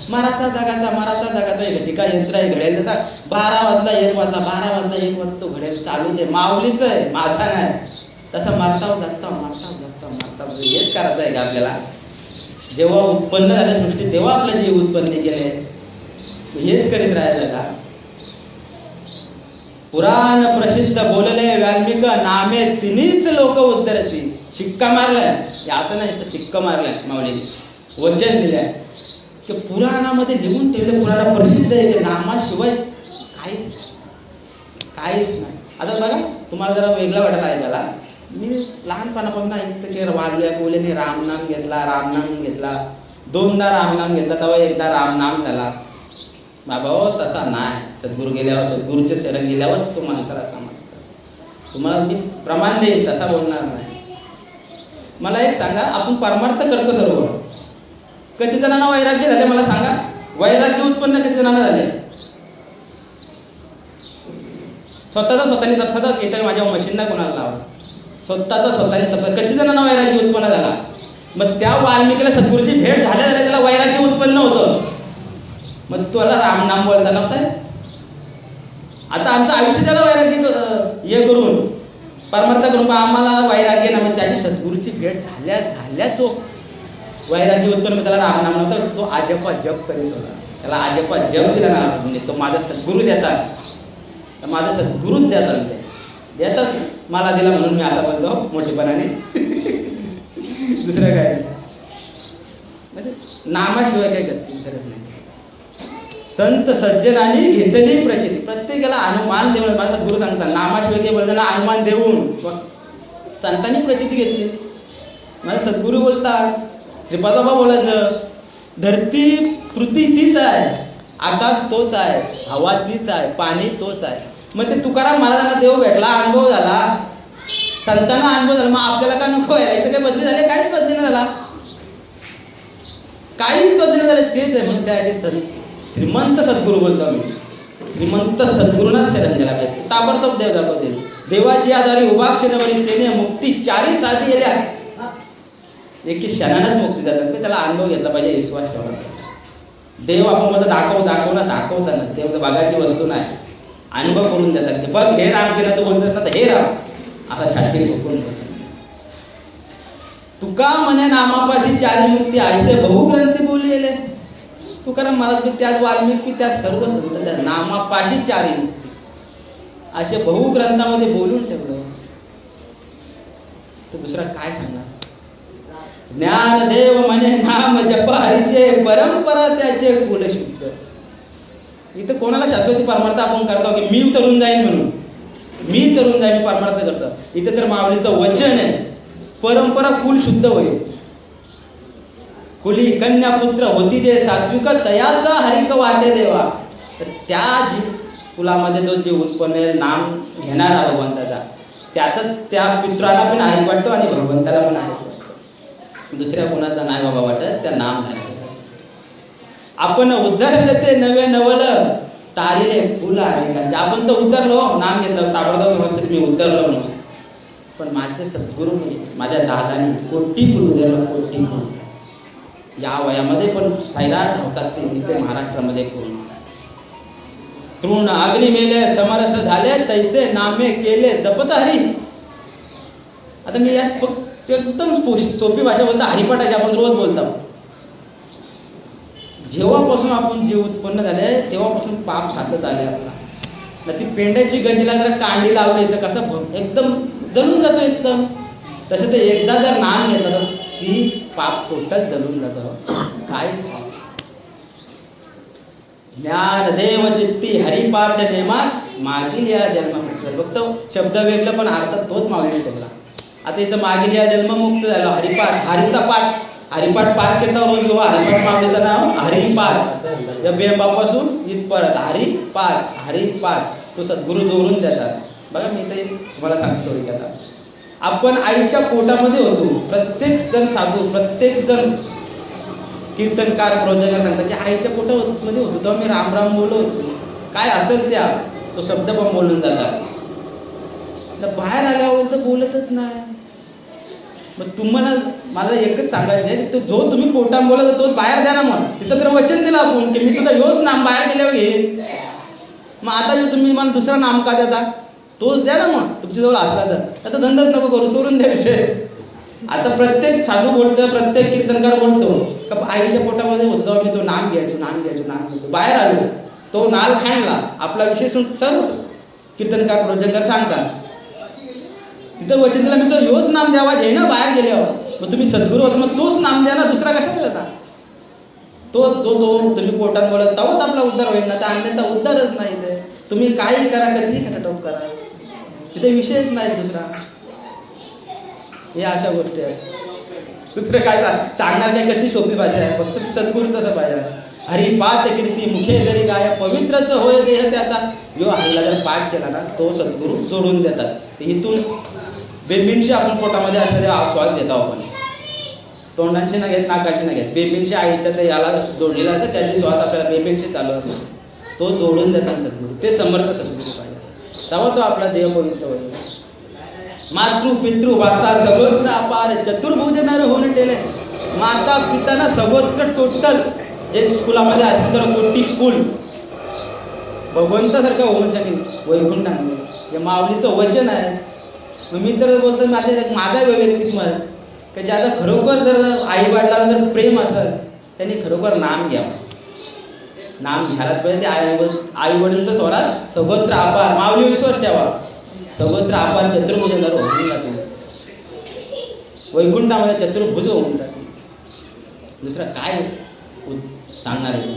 माराचा जगाचा घटिका यंत्र आहे, घडेल जसा 12 वाजता 1 वाजता, 12 वाजता 1 वाजता तो घडेल चालूच आहे. माऊलीच आहे, माझा नाही. तसं मारताव जगताव. हेच करायचं आहे का आपल्याला. जेव्हा उत्पन्न झालं सृष्टी, तेव्हा आपलं जीव उत्पन्न केले, हेच करीत राहायचं का. पुराण प्रसिद्ध बोलले वाल्मिक, नामे तिन्हीच लोक उद्धरती. शिक्का मारलाय, असं नाही शिक्का मारलाय माऊलीने, वचन दिलंय की पुराणामध्ये लिहून ठेवले. पुराण प्रसिद्ध आहे की नामाशिवाय काहीच नाही. आता बघा तुम्हाला जरा वेगळा वाटायला आहे त्याला. मी लहानपणापासून ऐकतं की वाल्मिक बोलेने रामनाम घेतला 2दा रामनाम घेतला, तेव्हा एकदा रामनाम झाला. बाबा हो तसा नाही. सद्गुरू गेल्यावर, सद्गुरूचे शरण गेल्यावर तो माणसाला समजतं. तुम्हाला मी प्रमाण देईन, तसा बोलणार नाही. मला एक सांगा, आपण परमार्थ करतो सर्व, किती जणांना वैराग्य झाले मला सांगा. वैराग्य उत्पन्न किती जणांना झाले. स्वतःने तपसा येतं माझ्या मशीन नाही कोणाला लावा. स्वतःने तपसा किती जणांना वैराग्य उत्पन्न झाला. मग त्या वाल्मिकीला सद्गुरूची भेट झाल्या त्याला वैराग्य उत्पन्न होतं. मग तुला रामनाम बोलता नव्हतं. आता आमचं आयुष्य त्याला वैराग्य हे करून परमार्थ करून आम्हाला वैराग्य ना. मग त्याची सद्गुरूची भेट झाल्या तो वैराग्य उत्पन्न. त्याला रामनाम नव्हता, तो आजपा जप करीत होता. त्याला आजपा जप दिला ना, म्हणजे तो माझा सद्गुरू देतात, तर माझा सद्गुरूच देतात मला दिला म्हणून मी असा बोलतो मोठेपणाने. दुसरं काय म्हणजे नामाशिवाय काही गरज नाही. संत सज्जनांनी घेतली प्रचिती. प्रत्येकाला अनुमान देऊन मला सद्गुरू सांगतात, नामाशिवाय काही बोलताना अनुमान देऊन संतांनी प्रचिती घेतली. मला सद्गुरू बोलतात, श्रीपाद बाबा बोलायचं, धरती पृथ्वी तीच आहे, आकाश तोच आहे, हवा तीच आहे, पाणी तोच आहे. मग ते तुकाराम महाराजांना देव भेटला, अनुभव झाला, संतांना अनुभव झाला. मग आपल्याला काय नको आहे. इथं काही बदली झाले, काहीच बदली नाही झाला, काहीच बदली नाही झालं, तेच आहे. म्हणून त्यासाठी श्रीमंत सद्गुरू बोलतो मी. श्रीमंत सद्गुरूंना शरण द्यायला पाहिजे. ताबडतोब देव दाखवते. देवाची आधारी उभा क्षणवरी तेने मुक्ती 4 साधी गेल्या. एकी क्षणानंच मुक्ती जातात. पण त्याला अनुभव घेतला पाहिजे, विश्वास ठेवला पाहिजे. देव आपण मला दाखवताना देव तर बघायची वस्तू नाही. अनुभव करून देतात की बघ हे राम केलं तर बोलतात ना तर हे राम आता छाती बघून तुका म्हणे नामापाशी चारी मुक्ती ऐसे बहुग्रंथी बोलिले. तुकाराम महाराज बी त्याच वाल्मिक बी त्या सर्व संत त्या नामापाशी चारी मुक्ती असे बहुग्रंथामध्ये बोलून ठेवलं. तर दुसरा काय सांगणार. ज्ञानदेव म्हणे नाम जप हरीचे परंपरा त्याचे कुल शुद्ध. इथं कोणाला शाश्वती परमार्थ आपण करतो की मी तरुण जाईन म्हणून मी तरुण जाईन परमार्थ करतो. इथे तर माऊलीचं वचन आहे परंपरा कुल शुद्ध होईल. कुली कन्या पुत्र होती जे सात्विक तयाचा हरिक वाटे देवा. तर त्या कुलामध्ये जो जे उत्पन्न नाम घेणारा भगवंताचा त्याचं त्या पित्राला पण हरिक वाटतो आणि भगवंताला पण हरिक वाटतो. दुसऱ्या कोणाचा नाही बाबा वाटत त्या नाम झाले. आपण उद्धरले ते नवे नवल तारिले फुल हरिकांचे. आपण तर उद्धरलो नाम घेतलं ताबडतोब व्यवस्थित मी उद्धरलो म्हणून. पण माझे सद्गुरू माझ्या दादानी कोटी फुल उद्धरलं कोटी फुल. या वयामध्ये पण सैराट होतात ते इथे महाराष्ट्रामध्ये पूर्ण. तृण अग्नी मेले समरस झाले तैसे नामे केले जपत हरी. आता मी यात फक्त एकदम सोपी भाषा बोलतो हरिपाठाची आपण रोज बोलतो. जेव्हापासून आपण जे उत्पन्न झाले तेव्हापासून पाप साचत आले आपला. ना ती पेंड्याची गंजीला जरा कांडी लावली तर कसं एकदम जळून जातो एकदम. तसं ते एकदा जर नाम घेतलं तर ती पाप टोटल जळून जातं काहीच नाही. ज्ञानदेव चित्ती हरिपाठ नेमात मागील या जन्ममुक्त. फक्त शब्द वेगळं पण अर्थात तोच मागणी ठेवला. आता इथं मागील या जन्ममुक्त झालं हरिपाठ हरीचा पाठ हरिपाठ पाठ केला रोज किंवा हरिपाठ मागणीचं नाव हरिपाठ. या बेंबापासून इथपर्यंत हरिपाठ हरिपाठ तो सद्गुरू जोडून देतात. बघा मी इथे तुम्हाला सांगतो की आता आपण आईच्या पोटामध्ये होतो. प्रत्येक जण साधू प्रत्येक जण कीर्तनकार प्रवचनकार सांगतात की आईच्या पोटामध्ये होतो तेव्हा मी राम राम बोललो होतो. काय असेल त्या तो शब्द पण बोलून जातात. बाहेर आल्यावर तर बोलतच नाही. मग तुम्हाला मला एकच सांगायचं आहे की जो तुम्ही पोटात बोलत तोच बाहेर द्या ना. मग तिथं तर वचन दिलं आपण की मी तुझा योच नाम बाहेर गेल्यावर घेईन. मग आता तुम्ही मला दुसरा नाम का देता तोच द्या ना. मग तुमच्याजवळ असला तर आता धंदाच नको करू सोडून द्या विषय. आता प्रत्येक साधू बोलतो प्रत्येक कीर्तनकार बोलतो का आईच्या पोटामध्ये होतो तेव्हा मी तो नाम घ्यायचो नाम घ्यायचो नाम घ्यायचो. बाहेर आलो तो नाल खाणला आपला विषय सर्व कीर्तनकार प्रवचनकार सांगतात. तिथं वचन दिला मी तो योच नाम द्यावा घे ना बाहेर गेल्यावर. मग तुम्ही सद्गुरू होता मग तोच नाम द्या ना दुसरा कशाला देता. तो तुम्ही पोटात बोलत तेव्हाच आपला उद्धार होईल ना. तर अन्यथा उद्धारच नाही. ते तुम्ही काही करा कधीही खटाटोप करा तिथे विषयच नाही दुसरा. हे अशा गोष्टी आहेत. दुसरं काय सांगणार काय कधी सोपी भाषा आहे. फक्त ती सद्गुरू तसं पाहिजे. हरिपाठ कीर्ती मुखे जरी गाय पवित्रच होय देह त्याचा. यो हल्ला जर पाठ केला ना तो सद्गुरू जोडून देतात. ते इथून बेबिनशी आपण पोटामध्ये असलेला श्वास घेतो आपण तोंडांशी न घेत नाकाशी न घेत. बेबिनशी आईच्या ते याला जोडलेला असतं त्याची श्वास आपल्याला बेबिनशी चालू असतो. तो जोडून देतात सद्गुरू. ते समर्थ सद्गुरू पाहिजे तेव्हा तो आपला देह पवित्र होईल. मातृ पितृ वाता सगोत्र अपार चतुर्भुज नर होऊन ठेले. माता पिताना सगोत्र टोटल जे कुलामध्ये असतील तर कोटी कुल भगवंतासारखं होऊन शकेल वैकुंठामध्ये. हे माऊलीचं वचन आहे. मग मी तर बोलतो माझा व्यक्तित्व की ज्याचा खरोखर जर आई वडिलांना जर प्रेम असेल त्यांनी खरोखर नाम घ्यावं. नाम घ्यायलाच पाहिजे. ते आई वडील तर स्वरात सगोत्र अपार माऊली विश्वास ठेवा. सगोत्र अपार चतुर्भुज नर होऊन जाते वैकुंठामध्ये चतुर्भुज होऊन जाते. दुसरं काय सांगणार आहे.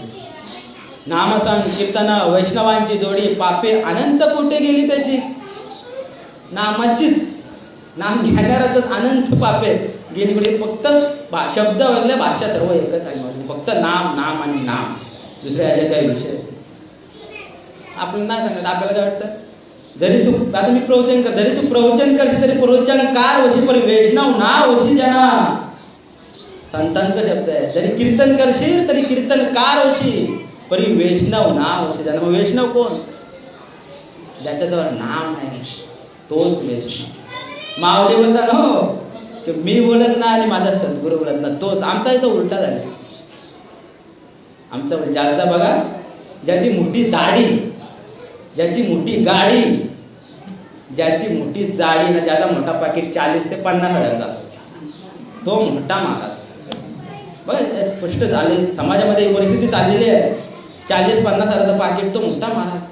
नामसंग कीर्तन वैष्णवांची जोडी पापे अनंत कुठे गेली त्याची. नामाचीच नाम घेणाराच अनंत पापे गेली कुठे. फक्त शब्द वगैरे भाषा सर्व एकच आहे. फक्त नाम नाम आणि नाम दुसऱ्या ह्याचे काही विषय असेल आपल्याला नाही सांगत. आपल्याला काय वाटतं जरी तू आता मी प्रवचन कर जरी तू प्रवचन करशील तरी प्रवचनकार वशी पर वैष्णव ना वशी जना. संतांचा शब्द आहे. जरी कीर्तन करशील तरी कीर्तनकार वशी परी वैष्णव ना वशी जना. मग वैष्णव कोण ज्याच्याजवळ नाम आहे तोच वैष्णव. माऊली बोलतात हो की मी बोलत नाही आणि माझा सद्गुरू बोलत नाही तोच. आमचा इथं उलटा झाला. आमचा ज्याचा बघा ज्याची मोठी दाढी ज्याची मोठी गाडी, ज्याची मोठी जाडी ना, ज्याचा मोठा पाकिट 40 ते 50,000 जातो, तो मोठा महाराज. बघा स्पष्ट झाले, समाजामध्ये ही परिस्थिती चाललेली आहे. 40-50,000चं पाकिट तो मोठा महाराज.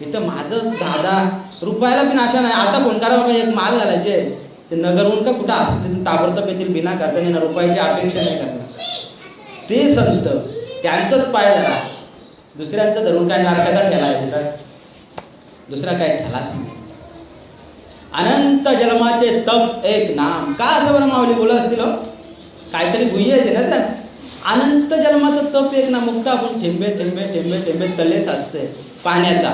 इथं माझं 10 रुपयाला पण आशा नाही. आता फोन करा बाबा, एक माल घालायचे, ते नगरहून का कुठं असतं तिथून ताबडतोब येतील बिना खर्चाने ना, रुपयाची अपेक्षा नाही करणार. ते संत त्यांचंच पाय धरा, दुसऱ्यांचं धरून काय नारकाचा ठेला आहे, दुसरा काय ठेलाच नाही. अनंत जन्माचे तप एक नाम. का असं बरं माऊली बोलत असतील, काहीतरी गुह्य येते ना त्या. अनंत जन्माचं तप एक नाम. मुक्त आपण ठेंबे ठेंबे ठेंबे ठेंबे तले साचते पाण्याचा.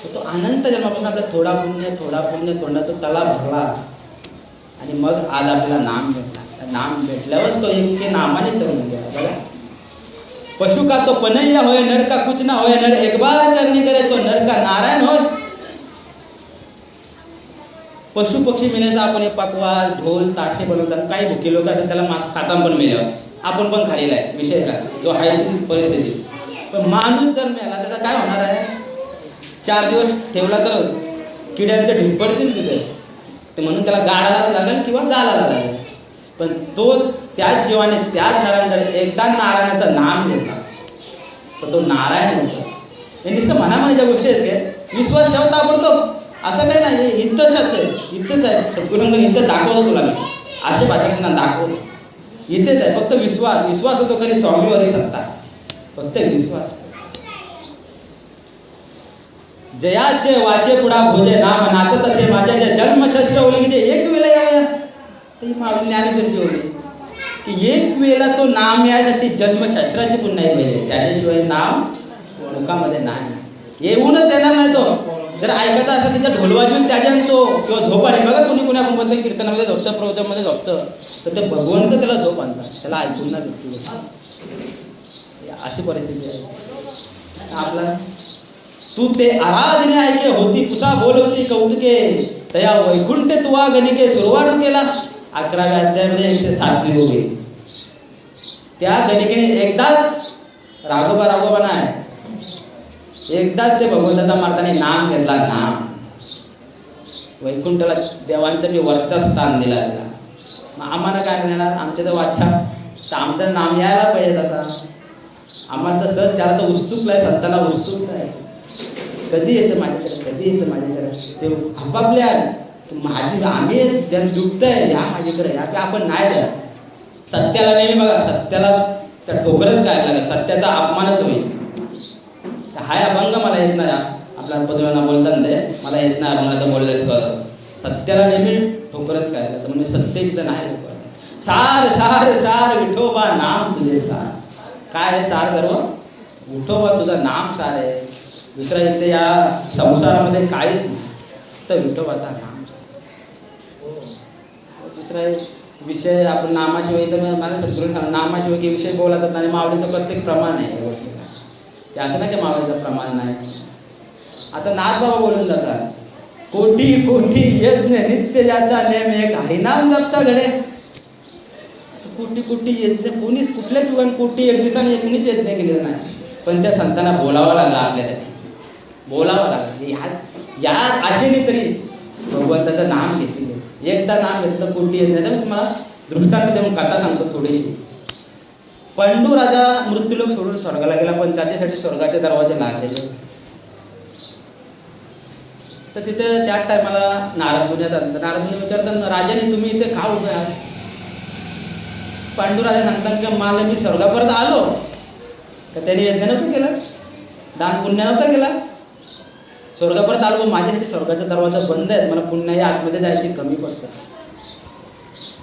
तो अनंत जन्मापासून आपला थोडा पुण्य थोडा तो तला भरला आणि मग आज आपल्याला नाम भेटला. नाम भेटल्यावर तो एक नामाने तरुण गेला. बघा, पशु का तो पनैया होय, नर का कुछ ना होय, नर एक बार करनी करे तो नर का नारायण होय. पशु पक्षी मिळले तर आपण हे पकवास ढोल ताशे बनवतात. काही भुके लोक असतात त्याला मांस खाताना पण मिळावं, आपण पण खाल्लेला आहे, विषय का जो आहे ती परिस्थिती. पण माणूस जर मिळाला त्याचा काय होणार आहे? 4 दिवस ठेवला तर किड्यांचे ढीप पडतील तिथे, ते म्हणून त्याला गाडालाच लागेल किंवा जालाला लागेल. पण तोच त्याच जीवाने त्याच नराने जर एकदा नारायणाचं नाम घेतला तर तो नारायण होतो. हे नुसतं मनामनाच्या गोष्टी आहेत काय? विश्वास ठेवता पडतो असं काही नाही. इथंच आहे, इथंच आहे. सद्गुरूंनी इथं दाखवतो तुला मी, अशा भाषेत दाखवतो. इथेच आहे, फक्त विश्वास होतो खरी स्वामीवरही सत्ता, फक्त विश्वास. जयाचे वाचे पुढा भोजे नाम नाचत असे माझ्या ज्या जन्मशस्त्र ओली की एक वेळेला यावया. ती माऊली ज्ञानेश्वरीची होती की एक वेळेला तो नाम यासाठी जन्मशस्त्राची पुन्हा पाहिजे, त्याच्याशिवाय नाम मुखामध्ये नाही. येऊनच येणार नाही तो. जर ऐकायचा असला तिचा ढोलवाजून त्याच्यानं तो किंवा झोप आली. बघा कोणी आपण बोलतो कीर्तनामध्ये झोपतं, प्रवचनामध्ये झोपतं, तर ते भगवंत त्याला झोप आणतात, त्याला ऐकून ना भेटतो. अशी परिस्थिती आहे आपला. तू ते आराधने ऐके होती पुसा बोलवती कौतुके, तया वैकुंठे तुवा गणिके सुरुवात केला. 11व्या अध्यायामध्ये 107वी ओवी. त्या गणिकेने एकदाच राघोबा नाही, एकदाच ते भगवंताचा मार्गाने नाम घेतला. नाम वैकुंठाला देवांचं मी वरचं स्थान दिलं. मग आम्हाला काय मिळणार? आमच्या तर वाचा तर आमचं नाम यायला पाहिजे तसा. आम्हाला तर सहज त्याला तर उत्सुकता आहे, संतांना उत्सुकता आहे. कधी येतं माझ्याकडे, कधी येतं माझ्याकडे. ते आपापल्या माझी आम्ही ज्या दुखत आहे या माझ्याकडे या की आपण नाही द्या. सत्याला नेहमी बघा, सत्याला त्या ठोकरच काय लागेल, सत्याचा अपमानच होईल. हाय अभंग मला येत नाही, आपल्या पदवीला बोलतात ते मला येत नाही अभंगाचं बोललं. सत्याला नेहमी ठोकरच काय लागतं, म्हणजे सत्य इथं नाही लोक. सार सार सार विठोबा नाम तुझे सार. काय आहे सार? सर्व विठोबा तुझं नाम सार आहे. दुसरा इथे या संसारामध्ये काहीच नाही, तर विठोबाचा नाम सार. दुसरा विषय आपण नामाशिवाय, तर मला सद्गुरू नामाशिवाय की विषय बोलतात आणि मावळीचं प्रत्येक प्रमाण आहे. ते असं नाही की मावळीचं प्रमाण नाही. आता नाथबाबा बोलून जातात, कोटी कोटी यज्ञ नित्य ज्याचा नेम एक हरिनाम जपता घडे. कोटी कोटी यज्ञ कोणीच कुठल्या ठिकाणी कोटी एक दिवसाने कोणीच यज्ञ केलेलं नाही. पण त्या संतांना बोलावं लागलं, आपल्यासाठी बोलावं लागलं. या आशेने तरी भगवंताचं नाम घेतले. एकदा नाम घेतलं कोटी यज्ञ. तर मी तुम्हाला दृष्टांत देऊन कथा सांगतो थोडीशी. पंडू राजा मृत्यूलोक सोडून स्वर्गाला गेला, पण त्याच्यासाठी स्वर्गाचे दरवाजे लागलेले. तर तिथे त्याच टायमाला नारद मुनी येतात. नारद मुनी विचारतात, राजाने तुम्ही इथे का उभे आहात? पांडू राजा सांगतात की मला मी स्वर्गापर्यंत आलो तर त्याने यज्ञ नव्हतं केलं, दान पुण्य नव्हतं केलं. स्वर्गापर्यंत आलो, माझ्यासाठी स्वर्गाचा दरवाजा बंद आहे, मला पुन्हा या आतमध्ये जायची कमी पडतं.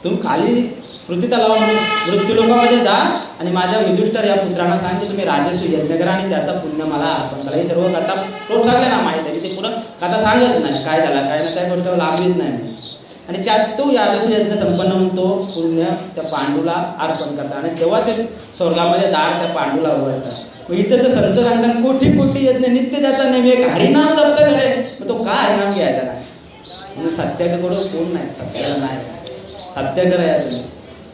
तुम्ही खाली पृथ्वीला लावा म्हणून मृत्यूलोकामध्ये जा आणि माझ्या युधिष्ठिर या पुत्रांना सांग की तुम्ही राजस्व यज्ञ करा आणि त्याचा पुण्य मला अर्पण करा. ही सर्व कथा तो सांगले ना माहिती आहे. ते पुन्हा कथा सांगत नाही काय झाला काय ना त्या गोष्टीवर लाभलीच नाही. आणि त्यात तो यादस्व यज्ञ संपन्न होऊन तो पुण्य त्या पांडूला अर्पण करतात आणि तेव्हा ते स्वर्गामध्ये दार त्या पांडूला उघडतात. मग इथे तर संत सांगतात कोटी कोटी यज्ञ नित्य ज्याचा नेहमी एक हरिनाम जपता घडे. मग तो का हरिनाम घ्यायचा नाही? म्हणून सत्याकडे कोण नाही, सत्याला नाही. सत्याग्रह आहे तुम्ही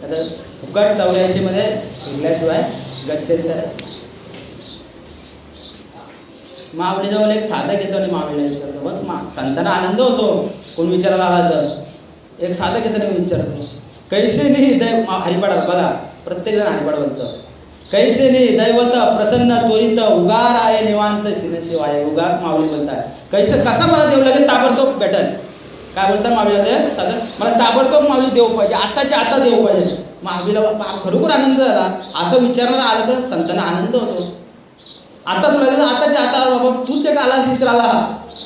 तर फुकट 84 मध्ये फिरल्याशिवाय गत्य. माऊलीजवळ एक साधक येतो आणि माऊलीला विचारतो. मग संतांना आनंद होतो कोण विचारायला आला तर. एक साधक येतो आणि विचारतो, कैसे नाही दैव हरिपाठ बघा, प्रत्येक जण हरिपाठ बोलतो. कैसे नाही दैवत प्रसन्न त्वरित उगार आहे निवांत शिन शिवाय. उगार माऊली बोलताय कैसे, कसा मला देव लगेच ताबडतोब भेटल. काय बोलतात माऊलीला ते साधक, मला ताबडतोब माऊली देव पाहिजे, आताच्या आता देव पाहिजे. माऊलीला खरोखर आनंद झाला. असं विचारणार आलं तर संतांना आनंद होतो. आता तुला देतो, आताच्या आता बाबा तूच एक आला विचाराला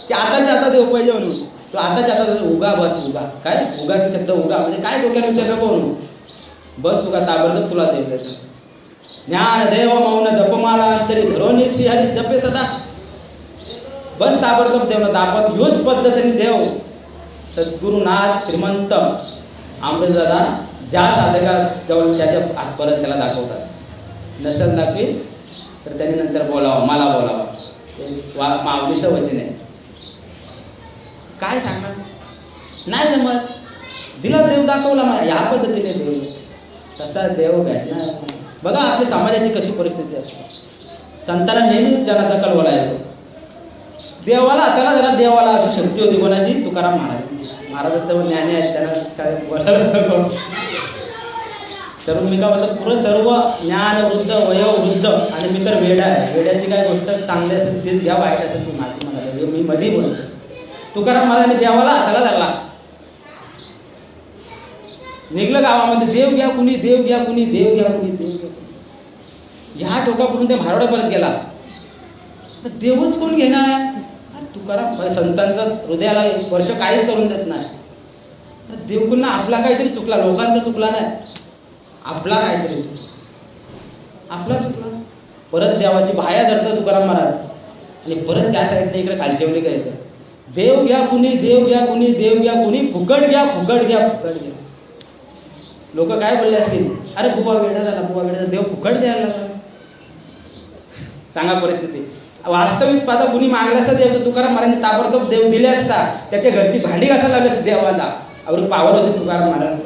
की आताच्या आता देव पाहिजे म्हणून. तो आताच्या आता उगा बस उगा. काय उगाचा शब्द उगा म्हणजे काय डोक्याला विचारलं कोण, बस उगा ताबडतोब तुला देव द्यायचं. ज्ञान देव मौन जपमाला तरी धरोनी श्री हरीश जपे सदा. बस ताबडतोब देव दापत ह्योच पद्धतीने देव सद्गुरुनाथ श्रीमंत अमृतदादा ज्या साधका जवळ त्याच्या परत त्याला दाखवतात. नसेल दाखवी तर त्यांनी नंतर बोलावं, मला बोलावं. ते माऊलीचं वचन आहे. काय सांगणार, नाही जमत. दिला देव दाखवला मला या पद्धतीने देव, तसा देव भेटणार. बघा आपल्या समाजाची कशी परिस्थिती असते. संतांना नेहमी जनाचा कळवला येतो. देवाला त्याला जरा देवाला अशी शक्ती होती कोणाची, तुकाराम महाराज तर ज्ञानी आहेत, त्यांना काय बोलायला तर मी काय बोलतो, पुरं सर्व ज्ञान वृद्ध वयोवृद्ध आणि मी तर वेडा आहे. वेड्याची काय गोष्ट चांगली असेल तीच घ्या, वाईट असेल ती माती मला. मी मधी बोलतो. तुकाराम महाराजांनी देवाला त्याला धरला. निघलं गावामध्ये देव घ्या कुणी, देव घ्या कुणी, देव घ्या कुणी, देव घ्या कुणी. ह्या टोकाकडून ते म्हारोडा परत गेला. देवच कोण घेणार. तुकाराम संतांचा हृदयाला वर्ष काहीच करून देत नाही. देव पुन्हा आपला काहीतरी चुकला, लोकांचा चुकला नाही, आपला काहीतरी आपला चुकला. परत देवाची बाया धरतं तुकाराम महाराज आणि परत त्या साईडने इकडे खालचेवली काय येतं, देव घ्या कुणी, देव घ्या कुणी, देव घ्या कुणी, फुकट घ्या, फुकट घ्या, फुकट घ्या. लोक काय बोलले असतील, अरे बुवा वेडा झाला, बुवा वेडा झाला, देव फुकट द्यायला लागला. सांगा परिस्थिती. वास्तविक पाहता कुणी मागला असता देव तर तुकाराम महाराजांनी ताबडतोब देव दिले असता. त्याच्या घरची भांडी घासायला लावली असते देवाला. आवरून पावर होते तुकाराम महाराज.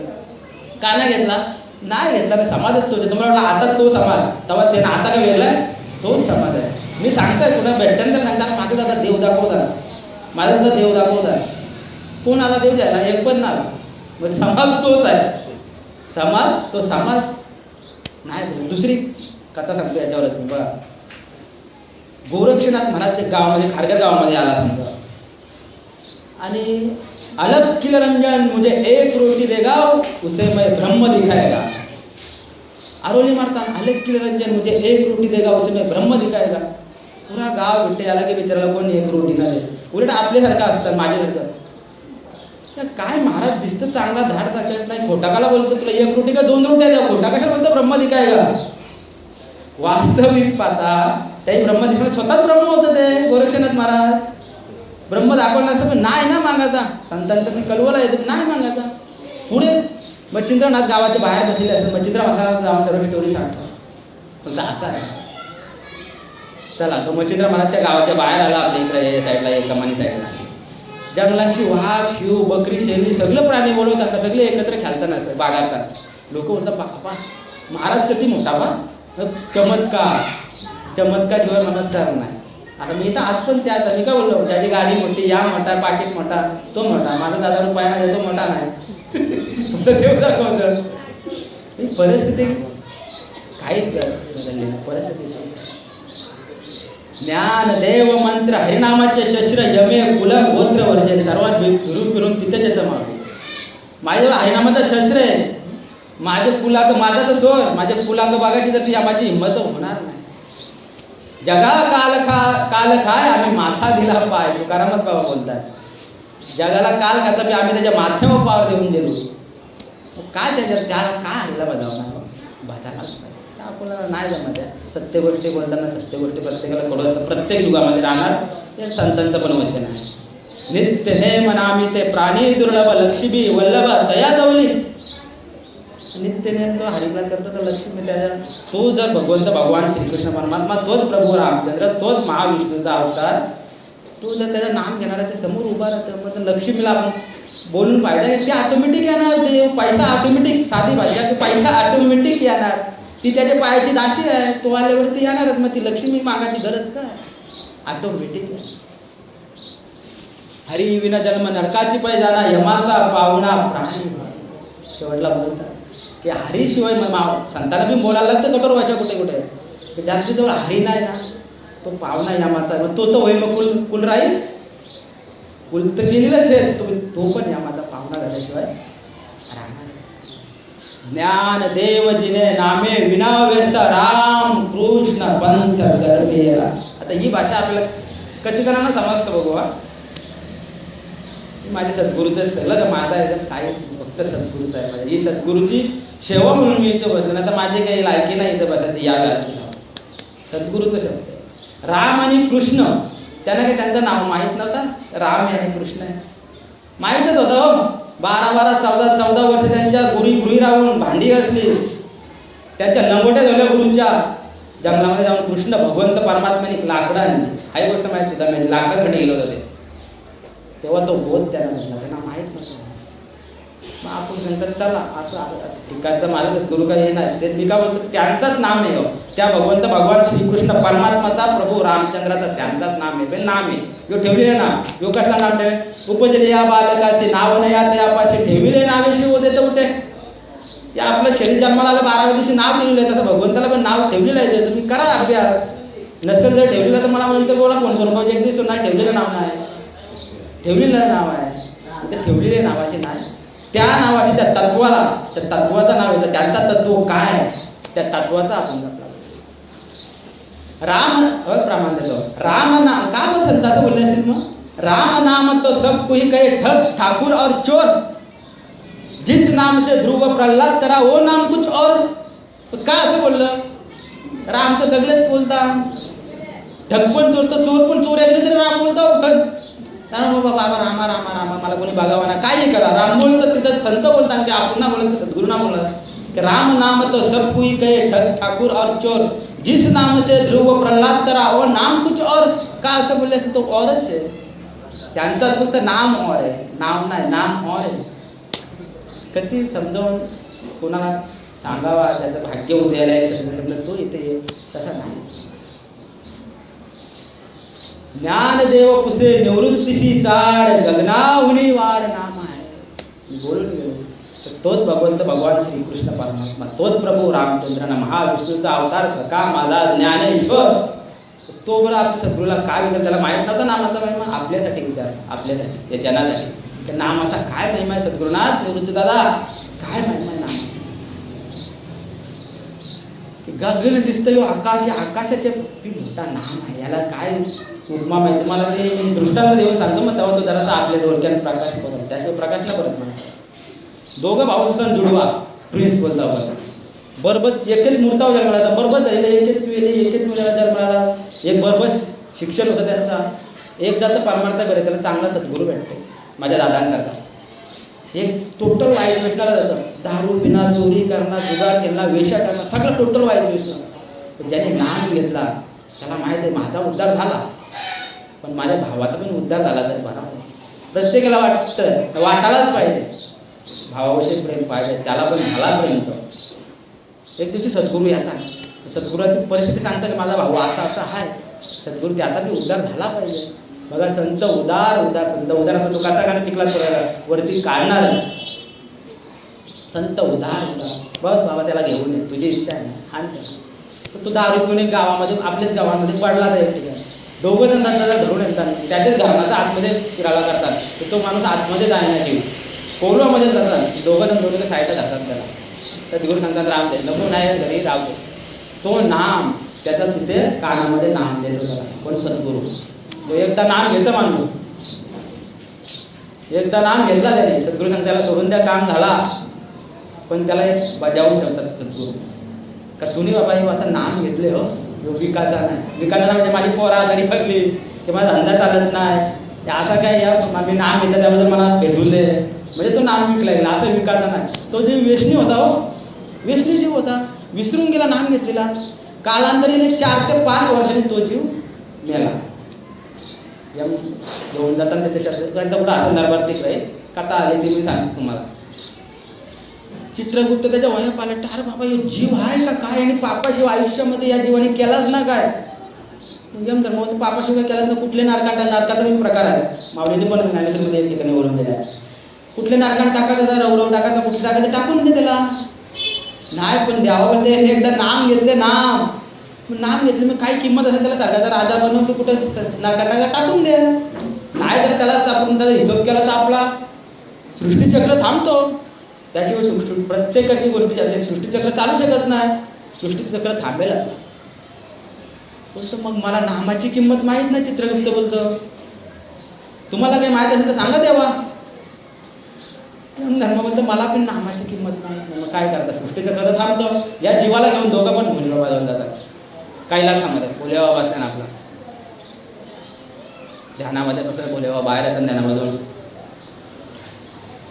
का नाही घेतला, नाही घेतला. समाजच तो तुम्हाला आता तो समाज, तेव्हा ते आता का वेगळा तोच समाज आहे. मी सांगतोय कुणा भेटल्यानंतर सांगताना माझं दादा देव दाखवता, माझा दादा देव दाखवता. कोण आला देव द्यायला, एक पण ना. मग समाज तोच आहे. समाज तो समाज नाही. दुसरी कथा सांगतो याच्यावरच. बघा गोरक्षनाथ महाराज गावामध्ये, खारघर गावामध्ये आला समजा आणि अलग किल रंजन मुझे एक रोटी देगा उसे मैं ब्रह्म दिखाएगा. आरोली मारतात, अलग किल रंजन मुझे एक रोटी देगा उसे मैं ब्रह्म दिखाएगा. पुरा गाव भेटते याला की विचारायला कोण एक रोटी ना दे. उलट आपल्यासारखं असतात, माझ्यासारखं. काय महाराज दिसतं चांगला धाड टाकत नाही, खोटाकाला बोलतो, तुला एक रोटी का दोन रोट्या द्या, खोटा कशाला बोलतो ब्रह्म दिखाएगा. वास्तविक पाहता त्याही ब्रह्म दिखायला स्वतःच ब्रह्म होतं ते गोरक्षनाथ महाराज. ब्रह्म दाखवणार असं पण नाही ना मागायचा. संतांचा ती कलवला येतो, नाही मागायचा. पुढे मच्छिंद्रनाथ गावाच्या बाहेर बसलेले असतात. मच्छिंद्रनाथ गावात सर्व स्टोरी सांगतात. फक्त असं आहे. चला तो मच्छिंद्र महाराज त्या गावाच्या बाहेर आला. आपल्या इकडे साईडला, एक कमानी साईडला जंगलांशी वाघ, शिव, बकरी, शेळी सगळं प्राणी बोलवतात, सगळे एकत्र खेळताना असं बागारतात. लोक बोलतात बापा महाराज किती मोठा बा, चमत्कार. चमत्कारशिवाय नमस्कार नाही. आता मी तर आज पण त्याच, मी काय बोललो, त्याची गाडी मोठी, या मोठा, पाकिट मोठा, तो मोठा, माझा 1000 रुपयाला देतो मोठा नाही. तुमचं देव दाखवतं. ही परिस्थिती काहीच बदलली परिस्थिती. ज्ञान देव मंत्र हरिनामाचे शस्त्र यमे कुल गोत्र वर्जन सर्वात फिरून फिरून तिथेच येतं. माझ्याजवळ हरिनामाचं शस्त्र आहे. माझे कुलाक माझा तर सोय, माझ्या कुलाक बघायची तर ती माझी हिंमत होणार नाही. जगा काल खाय आम्ही माथा दिला पाय. तुकारामच बाबा बोलतात, जगाला काल खाता की आम्ही त्याच्या माथ्यावर पावर देऊन गेलो. काय त्याच्यात त्याला काय हल्ला बजावणार, बजायला आपल्याला नाही जमत आहे. सत्य गोष्टी बोलताना सत्य गोष्टी प्रत्येकाला कडू प्रत्येक युगामध्ये राहणार. हे संतांचं पण वचन आहे. नित्य नेम नामी ते प्राणी दुर्लभ लक्ष्मी वल्लभ तया गवली. नित्य नेम तो हरिपाठ करतो तर लक्ष्मी त्याच्या, तो जर भगवंत भगवान श्रीकृष्ण परमात्मा तोच प्रभू रामचंद्र, तोच महाविष्णूचा अवतार, तो जर त्याचं नाम घेणाऱ्याच्या समोर उभा राहतो, मग लक्ष्मीला आपण बोलून फायदा आहे. ते ऑटोमॅटिक येणार. देव पैसा ऑटोमॅटिक, साधी भाषा की पैसा ऑटोमॅटिक येणार. ती त्याच्या पायाची दाशी आहे, तो आल्यावरती येणारच. मग ती लक्ष्मी मागायची गरज काय. ऑटोमॅटिक. हरी विना जन्म नरकाची पै जाणा यमाचा पाहुणा प्राणी. शेवटला बोलतात की हरीशिवाय संतांना बी बोलायला लागतं कठोर भाषा कुठे कुठे, की ज्यांच्या जवळ हरी नाही ना तो पाहुणा यमाचा. तो तर होय मग कुल राहील, कुल तर गेलेलंच आहे, तो पण यमाचा पाहुणा झाल्याशिवाय राहणार. ज्ञान देव जिने नामे विना व्यर्थ राम कृष्ण पंथ गर्भेरा. आता ही भाषा आपल्याला कधी जणांना समजतं बघू. माझ्या सद्गुरूचं सगळं का माझा याच्यात काहीच फक्त सद्गुरूच आहे. माझ्या ही सद्गुरूची सेवा म्हणून मी इथे बसलो, नाही तर माझी काही लायकी नाही इथं बसायची या व्यासपीठावर. सद्गुरूचं शब्द आहे. राम आणि कृष्ण, त्यांना काही त्यांचं नाव माहीत नव्हतं. राम आहे आणि कृष्ण आहे माहीतच होतं हो. 12 14 वर्ष त्यांच्या गृही राहून भांडी घासली, त्यांच्या लंगोट्या झाल्या गुरूंच्या. जंगलामध्ये जाऊन कृष्ण भगवंत परमात्म्याने लाकडं आणली. हाही गोष्ट माहीत सुद्धा म्हणजे लाकडाकडे गेलो होतं ते, तेव्हा तो बोध त्यांना भेटला, त्यांना माहीत नव्हतं. मग आपण सांगतात चला असं ठिकाणचं माझं सद्गुरू काही हे नाही ते मी का बोलतो, त्यांचंच नाम आहे. त्या भगवान श्रीकृष्ण परमात्माचा प्रभू रामचंद्राचा त्यांचाच नाम आहे. ते नाम आहे यो ठेवलेले नाम. यो कसला नाम ठेवे, उपजले या बालकाचे नाव न या त्यापाशी ठेविले नावेशी होते तर कुठे. या आपलं शरीर जन्माला आलं 12व्या दिवशी नाव दिलेलं आहे, तसं भगवंताला पण नाव ठेवलेलं आहे. तुम्ही करा अभ्यास. नसेल जर ठेवलेलं तर मला नंतर बोला फोन करून, एक दिवस नाही ठेवलेलं नाव नाही, ठेवलेलं नाव आहे. ते ठेवलेले नावाचे नाही, त्या नावाचे त्या तत्वाला, त्या तत्वाचं नाव येतं. त्यांचा तत्व काय, त्या तत्वाचा आपण जपला. राम प्रमाण देतो. राम नाम का मग संत असं बोलले असतील मग, राम नाम तो सब कोई कहे ठग ठाकुर और चोर, जिस नाम से ध्रुव प्रल्हाद तरा वो नाम कुछ और. का असं बोललं, राम तर सगळेच बोलतात, ठग पण चोर तर चोर पण चोर आहे तरी राम बोलता ठग. बाबा बाबा रामा रामा रामा मला कोणी बघावा ना, काही करा राम बोलतात. तिथं संत बोलतात की आपण ना बोलत, सद्गुरू ना बोलत की राम नाम तो सब कोई कहे ठग ठाकुर और चोर, जिस नाम से ध्रुव प्रल्हाद तरा वो नाम कुछ और. का असं बोलले तो औरच आहे, त्यांचा फक्त नाम और आहे, नाव नाही, नाम और आहे. कधी समजावून कोणाला सांगावा त्याचं भाग्य उद्याला आहे तो इथे तसा नाही. ज्ञानदेव पुसे निवृत्तीशी चाड गगनाहुनी वाढ नाम आहे. मी बोलून गेलो तोच भगवंत भगवान श्रीकृष्ण परमात्मा, तोच प्रभू रामचंद्रांना महाविष्णूचा अवतार सखा माझा ज्ञानेश्वर. तो बरं आपल्या सद्गुरूला काय विचार, त्याला माहीत नव्हता नामाचा महिमा. आपल्यासाठी विचार, आपल्यासाठी, या जनासाठी त्या नामाचा काय महिमा आहे. सद्गुरुनाथ निवृत्ती दादा काय महिमा आहे नामाचा. गगन दिसतं आकाश, आकाशाचे मोठा नाम आहे. याला काय उपमा माहिती मला, ते मी दृष्टांत देऊन सांगतो मग तेव्हा तो जरासा आपल्या डोक्यात प्रकाश पडतो. त्याशिवाय प्रकाश नाही पडत मला. दोघं भाऊ असतात जुडवा, प्रिन्स बोलतो आपण. बरोबर एकच मूर्तावर जन्माला होता, बरोबर झालेलं एकच मुलाला जन्माला. एक बरोबर शिक्षण होतं त्यांचा. एक जातं परमार्थाकडे, त्याला चांगला सद्गुरू भेटतो माझ्या दादांसारखा. एक टोटल वाईट व्यसनाला जातं, दारू पिणं, चोरी करणं, जुगार करणं, वेश्या करणं, सगळं टोटल वाईट व्यसन. ज्याने नाम घेतला त्याला माहीत आहे माझा उद्धार झाला, पण माझ्या भावाचा पण उद्धार झाला तरी बरा. प्रत्येकाला वाटतं वाटायलाच पाहिजे, भावाविषयी प्रेम पाहिजे, त्याला पण झाला प्रेम. एक दिवशी सद्गुरू येतात, सद्गुरूची परिस्थिती सांगतात की माझा भाऊ असा असा आहे. सद्गुरू त्याचा बी उद्धार झाला पाहिजे. बघा संत उदार उदार, संत उदार असं तो कसा घालून चिखलात करायला वरती काढणारच. संत उदार उदार बघ बाबा त्याला घेऊन ये, तुझी इच्छा आहे ना आणि त्याला तो दारू पिऊन एक गावामध्ये, आपल्याच गावामध्ये पडला तर एक ठिकाणी. दोघं जण त्याला धरून येतात, त्याच्याच घराचा आतमध्ये शिराला करतात. तर तो माणूस आतमध्ये जायला घेऊ कोरवामध्येच राहतात. दोघं जण दोघं साईडला जातात त्याला. तर तिकडून सांगतात राम दे नको नाही घरी राहतो. तो नाम त्याचा तिथे कानामध्ये नाम देतो त्याला कोण सद्गुरू. तो एकदा नाम घेतं माणूस, एकदा नाम घेतला त्याने, सद्गुरू सांगतात त्याला सोडून द्या काम झाला. पण त्याला एक बजावून ठेवतात सद्गुरू का तुम्ही बाबा हे आता नाम घेतले हो, विकाचा नाही. विकाचा म्हणजे माझी पोरा आजारी पडली की माझा धंदा चालत नाही, असं काय या मी नाम घेतलं त्याबद्दल मला भेटून दे म्हणजे तो नाम विकला गेला, असं विकाचा नाही. तो जे व्यसनी होता हो, व्यसनी जीव होता, विसरून गेला नाम घेतलेला. कालांतरीने 4 ते 5 वर्षांनी तो जीव मेला. घेऊन जाताना त्याच्या शब्दांचा कुठं असं दरबार तिकडे कथा आली ती मी सांगतो तुम्हाला. चित्रगुप्त त्याच्या वया पालट, अरे बाबा हे जीव आहे का काय, आणि पापा जीव आयुष्यामध्ये या जीवाने केलाच ना काय. यम धर्मामध्ये पापाशिवाय केला तर कुठले नरकाचा पण प्रकार आहे. माऊलीने पण ज्ञानेश्वरमध्ये एक ठिकाणी बोलून दिला आहे. कुठले नरकात टाकायचा, रवरव टाकायचा, कुठे टाकायचं टाकून दे त्याला. नाही पण द्यावं एकदा नाम घेतले, नाम घेतले मग काही किंमत असेल त्याला सरकारचा राजा बनवून तू कुठे नरकात टाकून दे. नाही तर त्याला आपण त्याचा हिशोब केला तर आपला सृष्टीचक्र थांबतो. त्याशिवाय प्रत्येकाची गोष्टी असेल सृष्टीचक्र चालू शकत नाही. सृष्टीचक्र थांबेल. बोलतो मग मला नामाची किंमत माहीत नाही. चित्रगुप्त बोलतो तुम्हाला काही माहीत असेल तर सांगा देवा. धर्म बोलतो मला पण नामाची किंमत नाही. मग काय करतात, सृष्टीचक्र तर थांबतो. या जीवाला घेऊन दोघं पण भोले बाबा जाऊन जातात. कैलास सांगतात भोले बाबा असल्या ना आपला ध्यानामध्ये कसं भोले बाबा बाहेर येतात ध्यानामधून.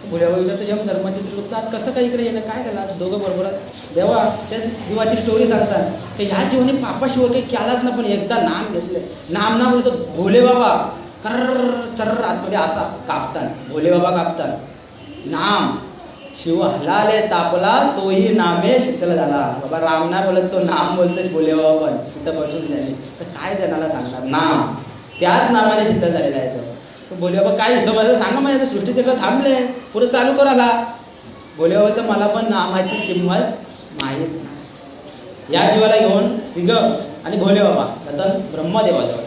भोले बाबा विचारतो यम धर्म चित्रगुप्त आज कसं काय इकडे येणं, काय केला. दोघं बरोबरच देवा त्या जीवाची स्टोरी सांगतात की ह्या जीवाने पापाशिवाय काही केलाच ना, पण एकदा नाम घेतले. नाम ना बोलतो भोले बाबा चर्र आतमध्ये असा कापतात. भोले बाबा कापतात. नाम शिव हलाले तापला तोही नामे शीतल झाला. बाबा राम ना बोलत तो नाम बोलतोच भोले बाबा पण तिथं बसून झाले तर काय जणाला सांगणार. नाम त्याच नामाने शीतल झालेला आहे तो भोले बाबा. काय हिशोबाचं सांगा माझ्या सृष्टीचक्र थांबले पुढे चालू कराला. भोले बाबा तर मला पण नामाची किंमत माहीत नाही. या जीवाला घेऊन तिघं आणि भोले बाबा आता ब्रह्मदेवाजवळ.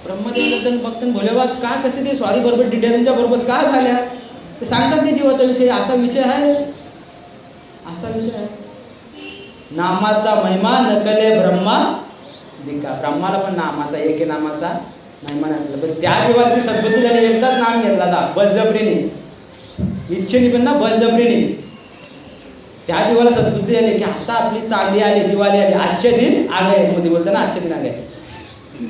ब्रह्मदेवाचं बघतात भोले बाबा का कसे ते सॉरी बरोबर डिटेल तुमच्या बरोबर का झाल्या ते सांगतात. ते जीवाचा विषय असा विषय आहे, असा विषय आहे. नामाचा महिमा नकले ब्रह्मा दिका. ब्रह्माला पण नामाचा एके नामाचा महिमा नकला. पण त्या जीवाची सद्बुद्धी झाली. एकदाच नाम घेतला होता बळजबरीने, इच्छेने पण ना बळजबरीने. त्या जीवाला सद्बुद्धी झाली की आता आपली चांदी आली, दिवाळी आली, आजचे दिन आ गए. मोदी बोलतो ना आजचे दिन आ गए.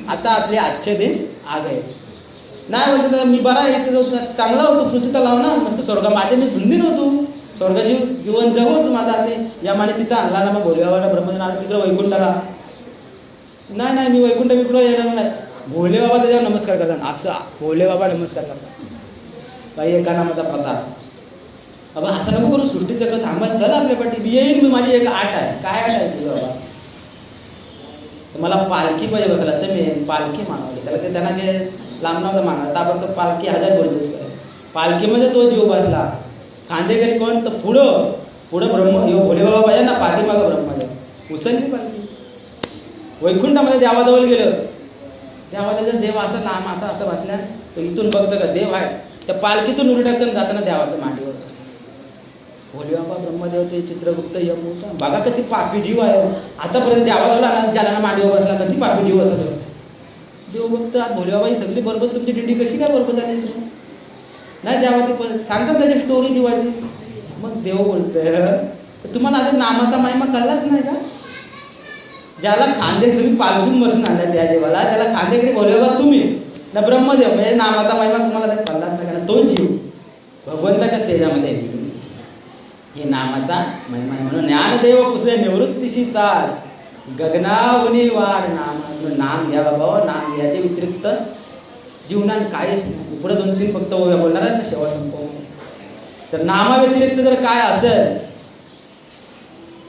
आता आपले आजचे दिन आ गए. नाही म्हणजे मी बरा येतो चांगला होतो पृथ्वीचा लावला मस्त स्वर्ग माझे मी धुंदीन होतो. स्वर्ग जीवन जगवतो माझा. ते या माने तिथं आणला ना मग भोले बाबाला ब्रह्मदेव आला तिकडं वैकुंठाला. नाही मी वैकुंठ बिकुंठ येणार नाही. भोले बाबा त्याच्यावर नमस्कार करतात. असं भोले बाबा नमस्कार करतात. काही एका नामाचा प्रताप. बाबा असं नको करू सृष्टीचक्र थांबायला चल आपल्या पाठी येईल. मी माझी एक आठ आहे. काय आठ आहे तुझी बाबा. तर मला पालखी पाहिजे बसला तर मी पालखी मागवली त्याला. ते त्यांना जे लांब नव्हतं मागा ताबडतोब पालखी हजार बोलतो. पालखीमध्ये तो जीव बसला. खांदेकरी कोण तर पुढं ब्रह्म भोले बाबा पाहिजे ना पाठीमागं ब्रह्मदेव. उचलली पालखी वैकुंठामध्ये देवाजवळ गेलं. देवाजवळ देव असं लांब असं बसल्या. तो इथून बघतं का देव आहे. त्या पालखीतून उडी टाकतं जाताना देवाच्या मांडीवर बसलं. भोले बाबा ब्रह्मदेव ते चित्रगुप्त यम होता. बघा किती पापी जीव आहे. आतापर्यंत देवाजवळ ज्याला मांडीवर बसला किती पापी जीव असं. देव बघतो आज भोले बाबा ही सगळी बरोबर तुमची दिंडी कशी काय बरोबर झाली नाही द्यावा. ते सांगतात त्याची स्टोरी जीवाची. मग देव बोलतोय तुम्हाला आता नामाचा महिमा कळलाच नाही का. ज्याला खांदे तुम्ही पालखीन बसून आणला त्या देवाला त्याला खांदेकरी भोले बाबा तुम्ही ना ब्रह्मदेव म्हणजे नामाचा महिमा तुम्हाला कळलाच नाही का. तो जीव भगवंताच्या तेजामध्ये हे नामाचा महिमा आहे. म्हणून ज्ञानदेव पुसले निवृत्तीशी चाल गगनावनी वाढ नाम घ्या बाबा. नाम घ्याच्या व्यतिरिक्त जीवनात काहीच नाही. पुढे 2-3 फक्त बोलणार आहे ना शेवा संपवून. तर नामाव्यतिरिक्त जर काय असेल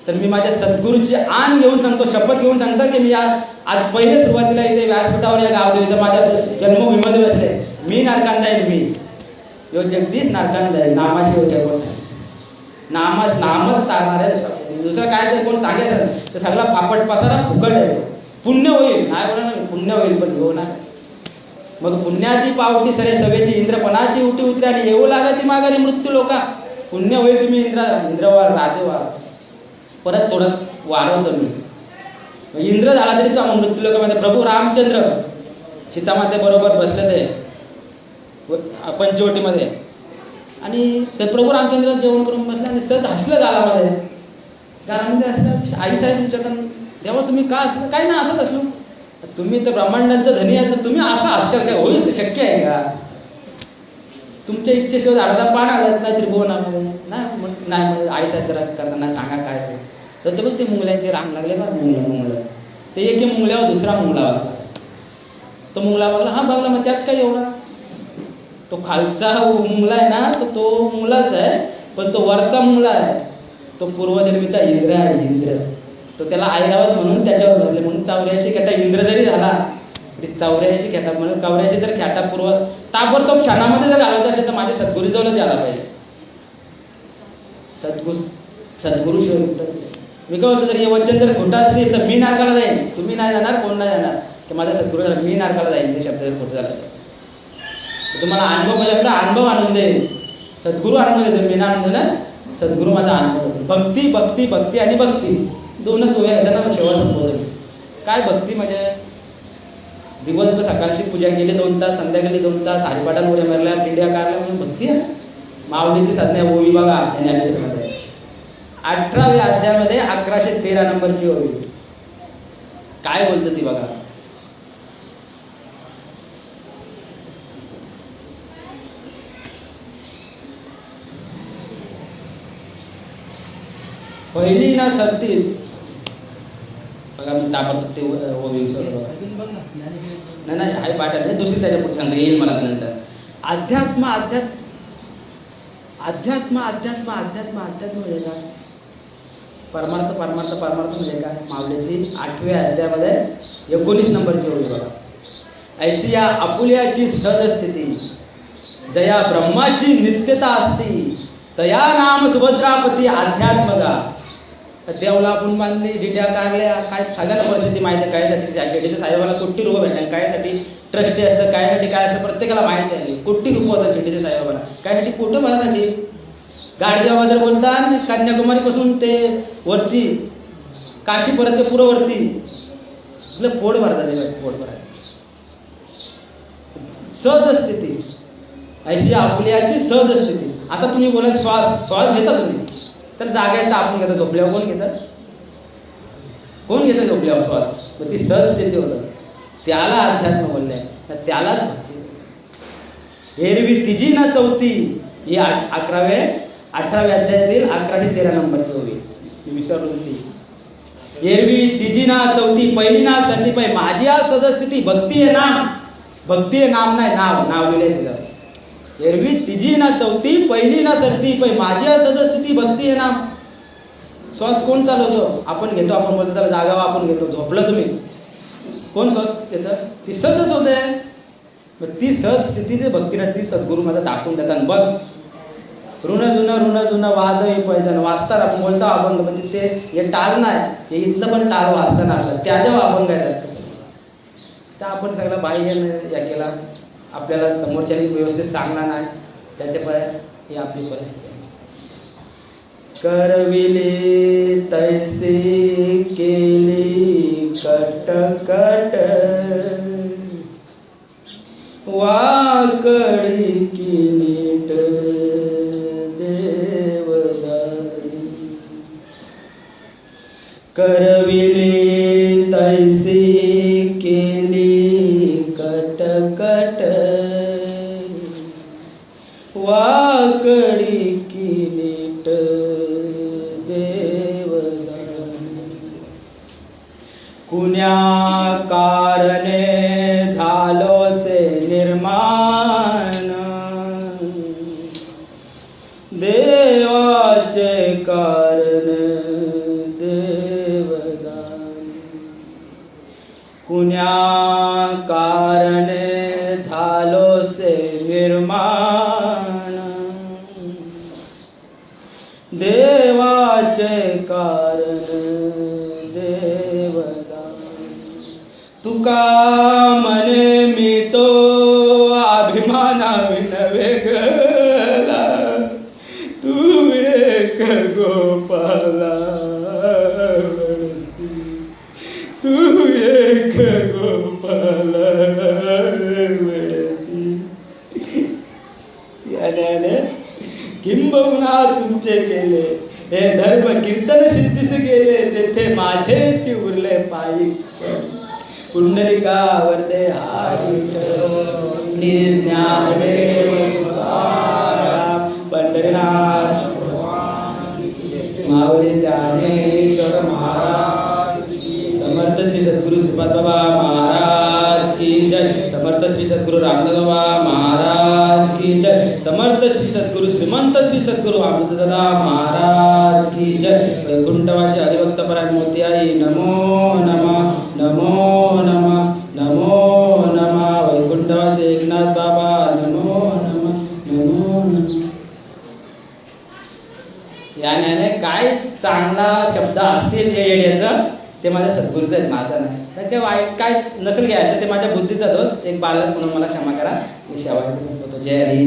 तर मी माझ्या सद्गुरूची आण घेऊन सांगतो, शपथ घेऊन सांगतो की मी आज पहिले सुरुवातीला इथे व्यासपीठावर या गावदेवीचं माझ्या जन्मभूमीमध्ये बसले. मी नारकांत जाईल. मी यो जगदीश नारकांत जाईल. नामाशिवाय काय बोलतो. नामच तारणार आहे. दुसरं काय तर कोण सांगेल तर सगळा फापट पसारा फुकट आहे. पुण्य होईल नाही बोला ना पुण्य होईल पण हो ना. मग पुण्याची पावटी सरे सवेची इंद्रपणाची उठी उतरी आणि येऊ लागा ती माघारी मृत्यू लोका. पुण्य होईल तुम्ही इंद्रवार राजेवार. परत थोडं वाढवतो मी. इंद्र झाला तरी तो मृत्यू लोकांमध्ये प्रभू रामचंद्र सीतामाते बरोबर बसले ते पंचवटीमध्ये आणि प्रभू रामचंद्र जेवण करून बसले आणि सद हसलं गालामध्ये. गालामध्ये हसलं. आईसाहेब तुमच्याकडून तेव्हा तुम्ही का असलं काही ना असंच असलो. तुम्ही तर ब्रह्मांडांचं धनी आहे तर तुम्ही असं हसाल काय होईल तर शक्य आहे का. तुमच्या इच्छेशिवाय अर्धा पान आलं नाही त्रिभुवनामध्ये नाही. मग नाही मग आईसाहेब करताना सांगा काय तर ते बघ ते मुंगल्यांचे रांग लागले बा. मुंगलं ते एके मुंगल्यावर दुसरा मुंगला बघला. तो मुंगला बघला हा बघला मग त्यात काय एवढा. तो खालचा मुंगला आहे ना तो मुंगलाच आहे पण तो वरचा मुंगला आहे तो पूर्वजन्मीचा इंद्र आहे. इंद्र तो त्याला ऐरावत म्हणून त्याच्यावर बसले म्हणून 84 गटा इंद्र जरी झाला 84 खेटा म्हणून 84 जर खेटा पूर्व ताबडतोब क्षणामध्ये जर घालवत असले तर माझ्या सद्गुरू जवळच यायला पाहिजे. सद्गुरू शिवाय कुठंच नाही. मी काय होतं, जर हे वचन जर खोटं असतील तर मी नरकाला जाईन, तुम्ही नाही जाणार, कोण नाही जाणार, की माझ्या सद्गुरू झाला मी नरकाला जाईन ते शब्द जर खोटं झालं तर. तुम्हाला अनुभव माझ्याकडे अनुभव आणून देईल, सद्गुरू अनुभव देतो, मी ना आणून ना सद्गुरू माझा अनुभव देतो. भक्ती भक्ती भक्ती आणि भक्ती दोनच उभ्या आहेत ना शेवट संबोधन. काय भक्ती म्हणजे दिवसभर सकाळची पूजा केली 2 तास, संध्याकाळी 2 तास, हरिपाठाला उड्या मारल्या, पिंड्या काढल्या म्हणून भक्ती आहे. माऊलीची साधना ओवी बघा ज्ञानेश्वरीमध्ये 18व्या अध्यायामध्ये 1113 नंबरची ओवी काय बोलतं ती बघा. पहिली ना सरती बघा, मी ताबडतोब ते ओवी नाही हाय पाठ आहे, दुसरी त्याच्या पुढे सांगता येईल मला नंतर. अध्यात्म अध्यात्म अध्यात्म अध्यात्म अध्यात्म अध्यात्म म्हणजे काय, परमार्थ परमार्थ परमार्थ म्हणजे काय. माऊलीची 8व्या अध्यायामध्ये 19 नंबरची ओवी बघा. ऐशी या आपुल्याची सदस्थिती जया ब्रह्माची नित्यता असती तया नाम सुभद्रापती अध्यात्मगा. देवला आपण बांधली, डिड्या काढल्या, काय सगळ्यांना परिस्थिती माहिती आहे कायसाठी. शिर्डीच्या साहेबाला कोटी रुपये भेटणार, कायसाठी ट्रस्टी असतं, कायसाठी काय असतं प्रत्येकाला माहिती आहे. कोटी रुपये होतात शिर्डीच्या साहेबाला, कायसाठी कुठं भरासाठी. गाडगेबाबद्दल बोलतात, कन्याकुमारीपासून ते वरती काशीपर्यंत पुरं वरती आपलं पोट भरतात, पोट भरायचं. सहज स्थिती ऐशी आपुल्याची सहज स्थिती. आता तुम्ही बोला श्वास घेता तुम्ही तर जागा येतं, आपण घेतो झोपल्यावर कोण घेतं, कोण घेतं झोपल्यावर श्वास, मग ती सहज स्थिती होतं, त्याला अध्यात्म बोललंय, त्यालाच भक्ती. एरवी तिजी ना चौथी ही 18व्या अध्यायातील 1113 नंबरची ओवी विसरलो ती. एरवी तिजी ना चौथी पहिली ना सरती पाय माझी आ सदस्थिती भक्ती आहे नाम, भक्ती आहे नाम नाही, नाव लिहिलंय तिथं. एरवी तिजी ना चौथी पहिली ना सरती पै माझी सदस्थिती भक्ती आहे नाम. श्वास कोण चालवतो, आपण घेतो, आपण बोलतो त्याला जागावा आपण घेतो. झोपलं तुम्ही, कोण श्वास घेतं, ती सहजच होते. मग ती सहज स्थिती जे भक्तीला ती सद्गुरू माझा दाखवून देतात. बघ ऋण जुनं वाजवी पैजन वाचतात, आपण बोलतो अभंग, म्हणजे ते हे टाळ नाही, हे इथलं पण टाळ वाचताना आलं त्याच्या अभंग आहे. तर आपण सगळा बाह्य या केला, आपल्याला समोरच्याने व्यवस्थित सांगणार नाही, त्याच्या पाय ही आपली परिस्थिती आहे. करविले तैसे केली कटकट वाकडी की नीट देवदारी. करविले तैसे केली कटकट वाकडी की नीट देवदारी. कुण्या कारणे झालो से निर्माण देवाचे कारण देवदान. कुण्या कारणे झालो से निर्माण देवाचे कारण देवदान. तुका म्हणे मी तो अभिमानाविन वेगळा तू एक गोपाला वळसी, तू एक गोपाला वळसी. याने किंबहुना तुमचे केले हे धर्म कीर्तन सिद्धीस गेले तेथे माझेच उरले पायी. पुंडलिका वरदे हारी ज्ञानदेव पंढरीनाथ माऊली ज्ञानेश्वर महाराज. समर्थ श्री सद्गुरु श्रीपाद बाबा महाराज की जय. समर्थ श्री सद्गुरु रामदास बाबा महाराज की जय. समर्थ श्री सद्गुरु श्रीमंत श्री सद्गुरु अमृतदादा महाराज की जय. वैकुंठवासी हरिभक्त परायण मोती आई नमो नमः नमो नमः नमो याने काय चांगला शब्द असतील या येड्याचं ते माझ्या सद्गुरूचं आहेत, माझा नाही. तर ते वाईट काय नसेल घ्यायचं ते माझ्या बुद्धीचा दोष. एक बालक म्हणून मला क्षमा करा. मी शेवटचं संपवतो. जय हरी.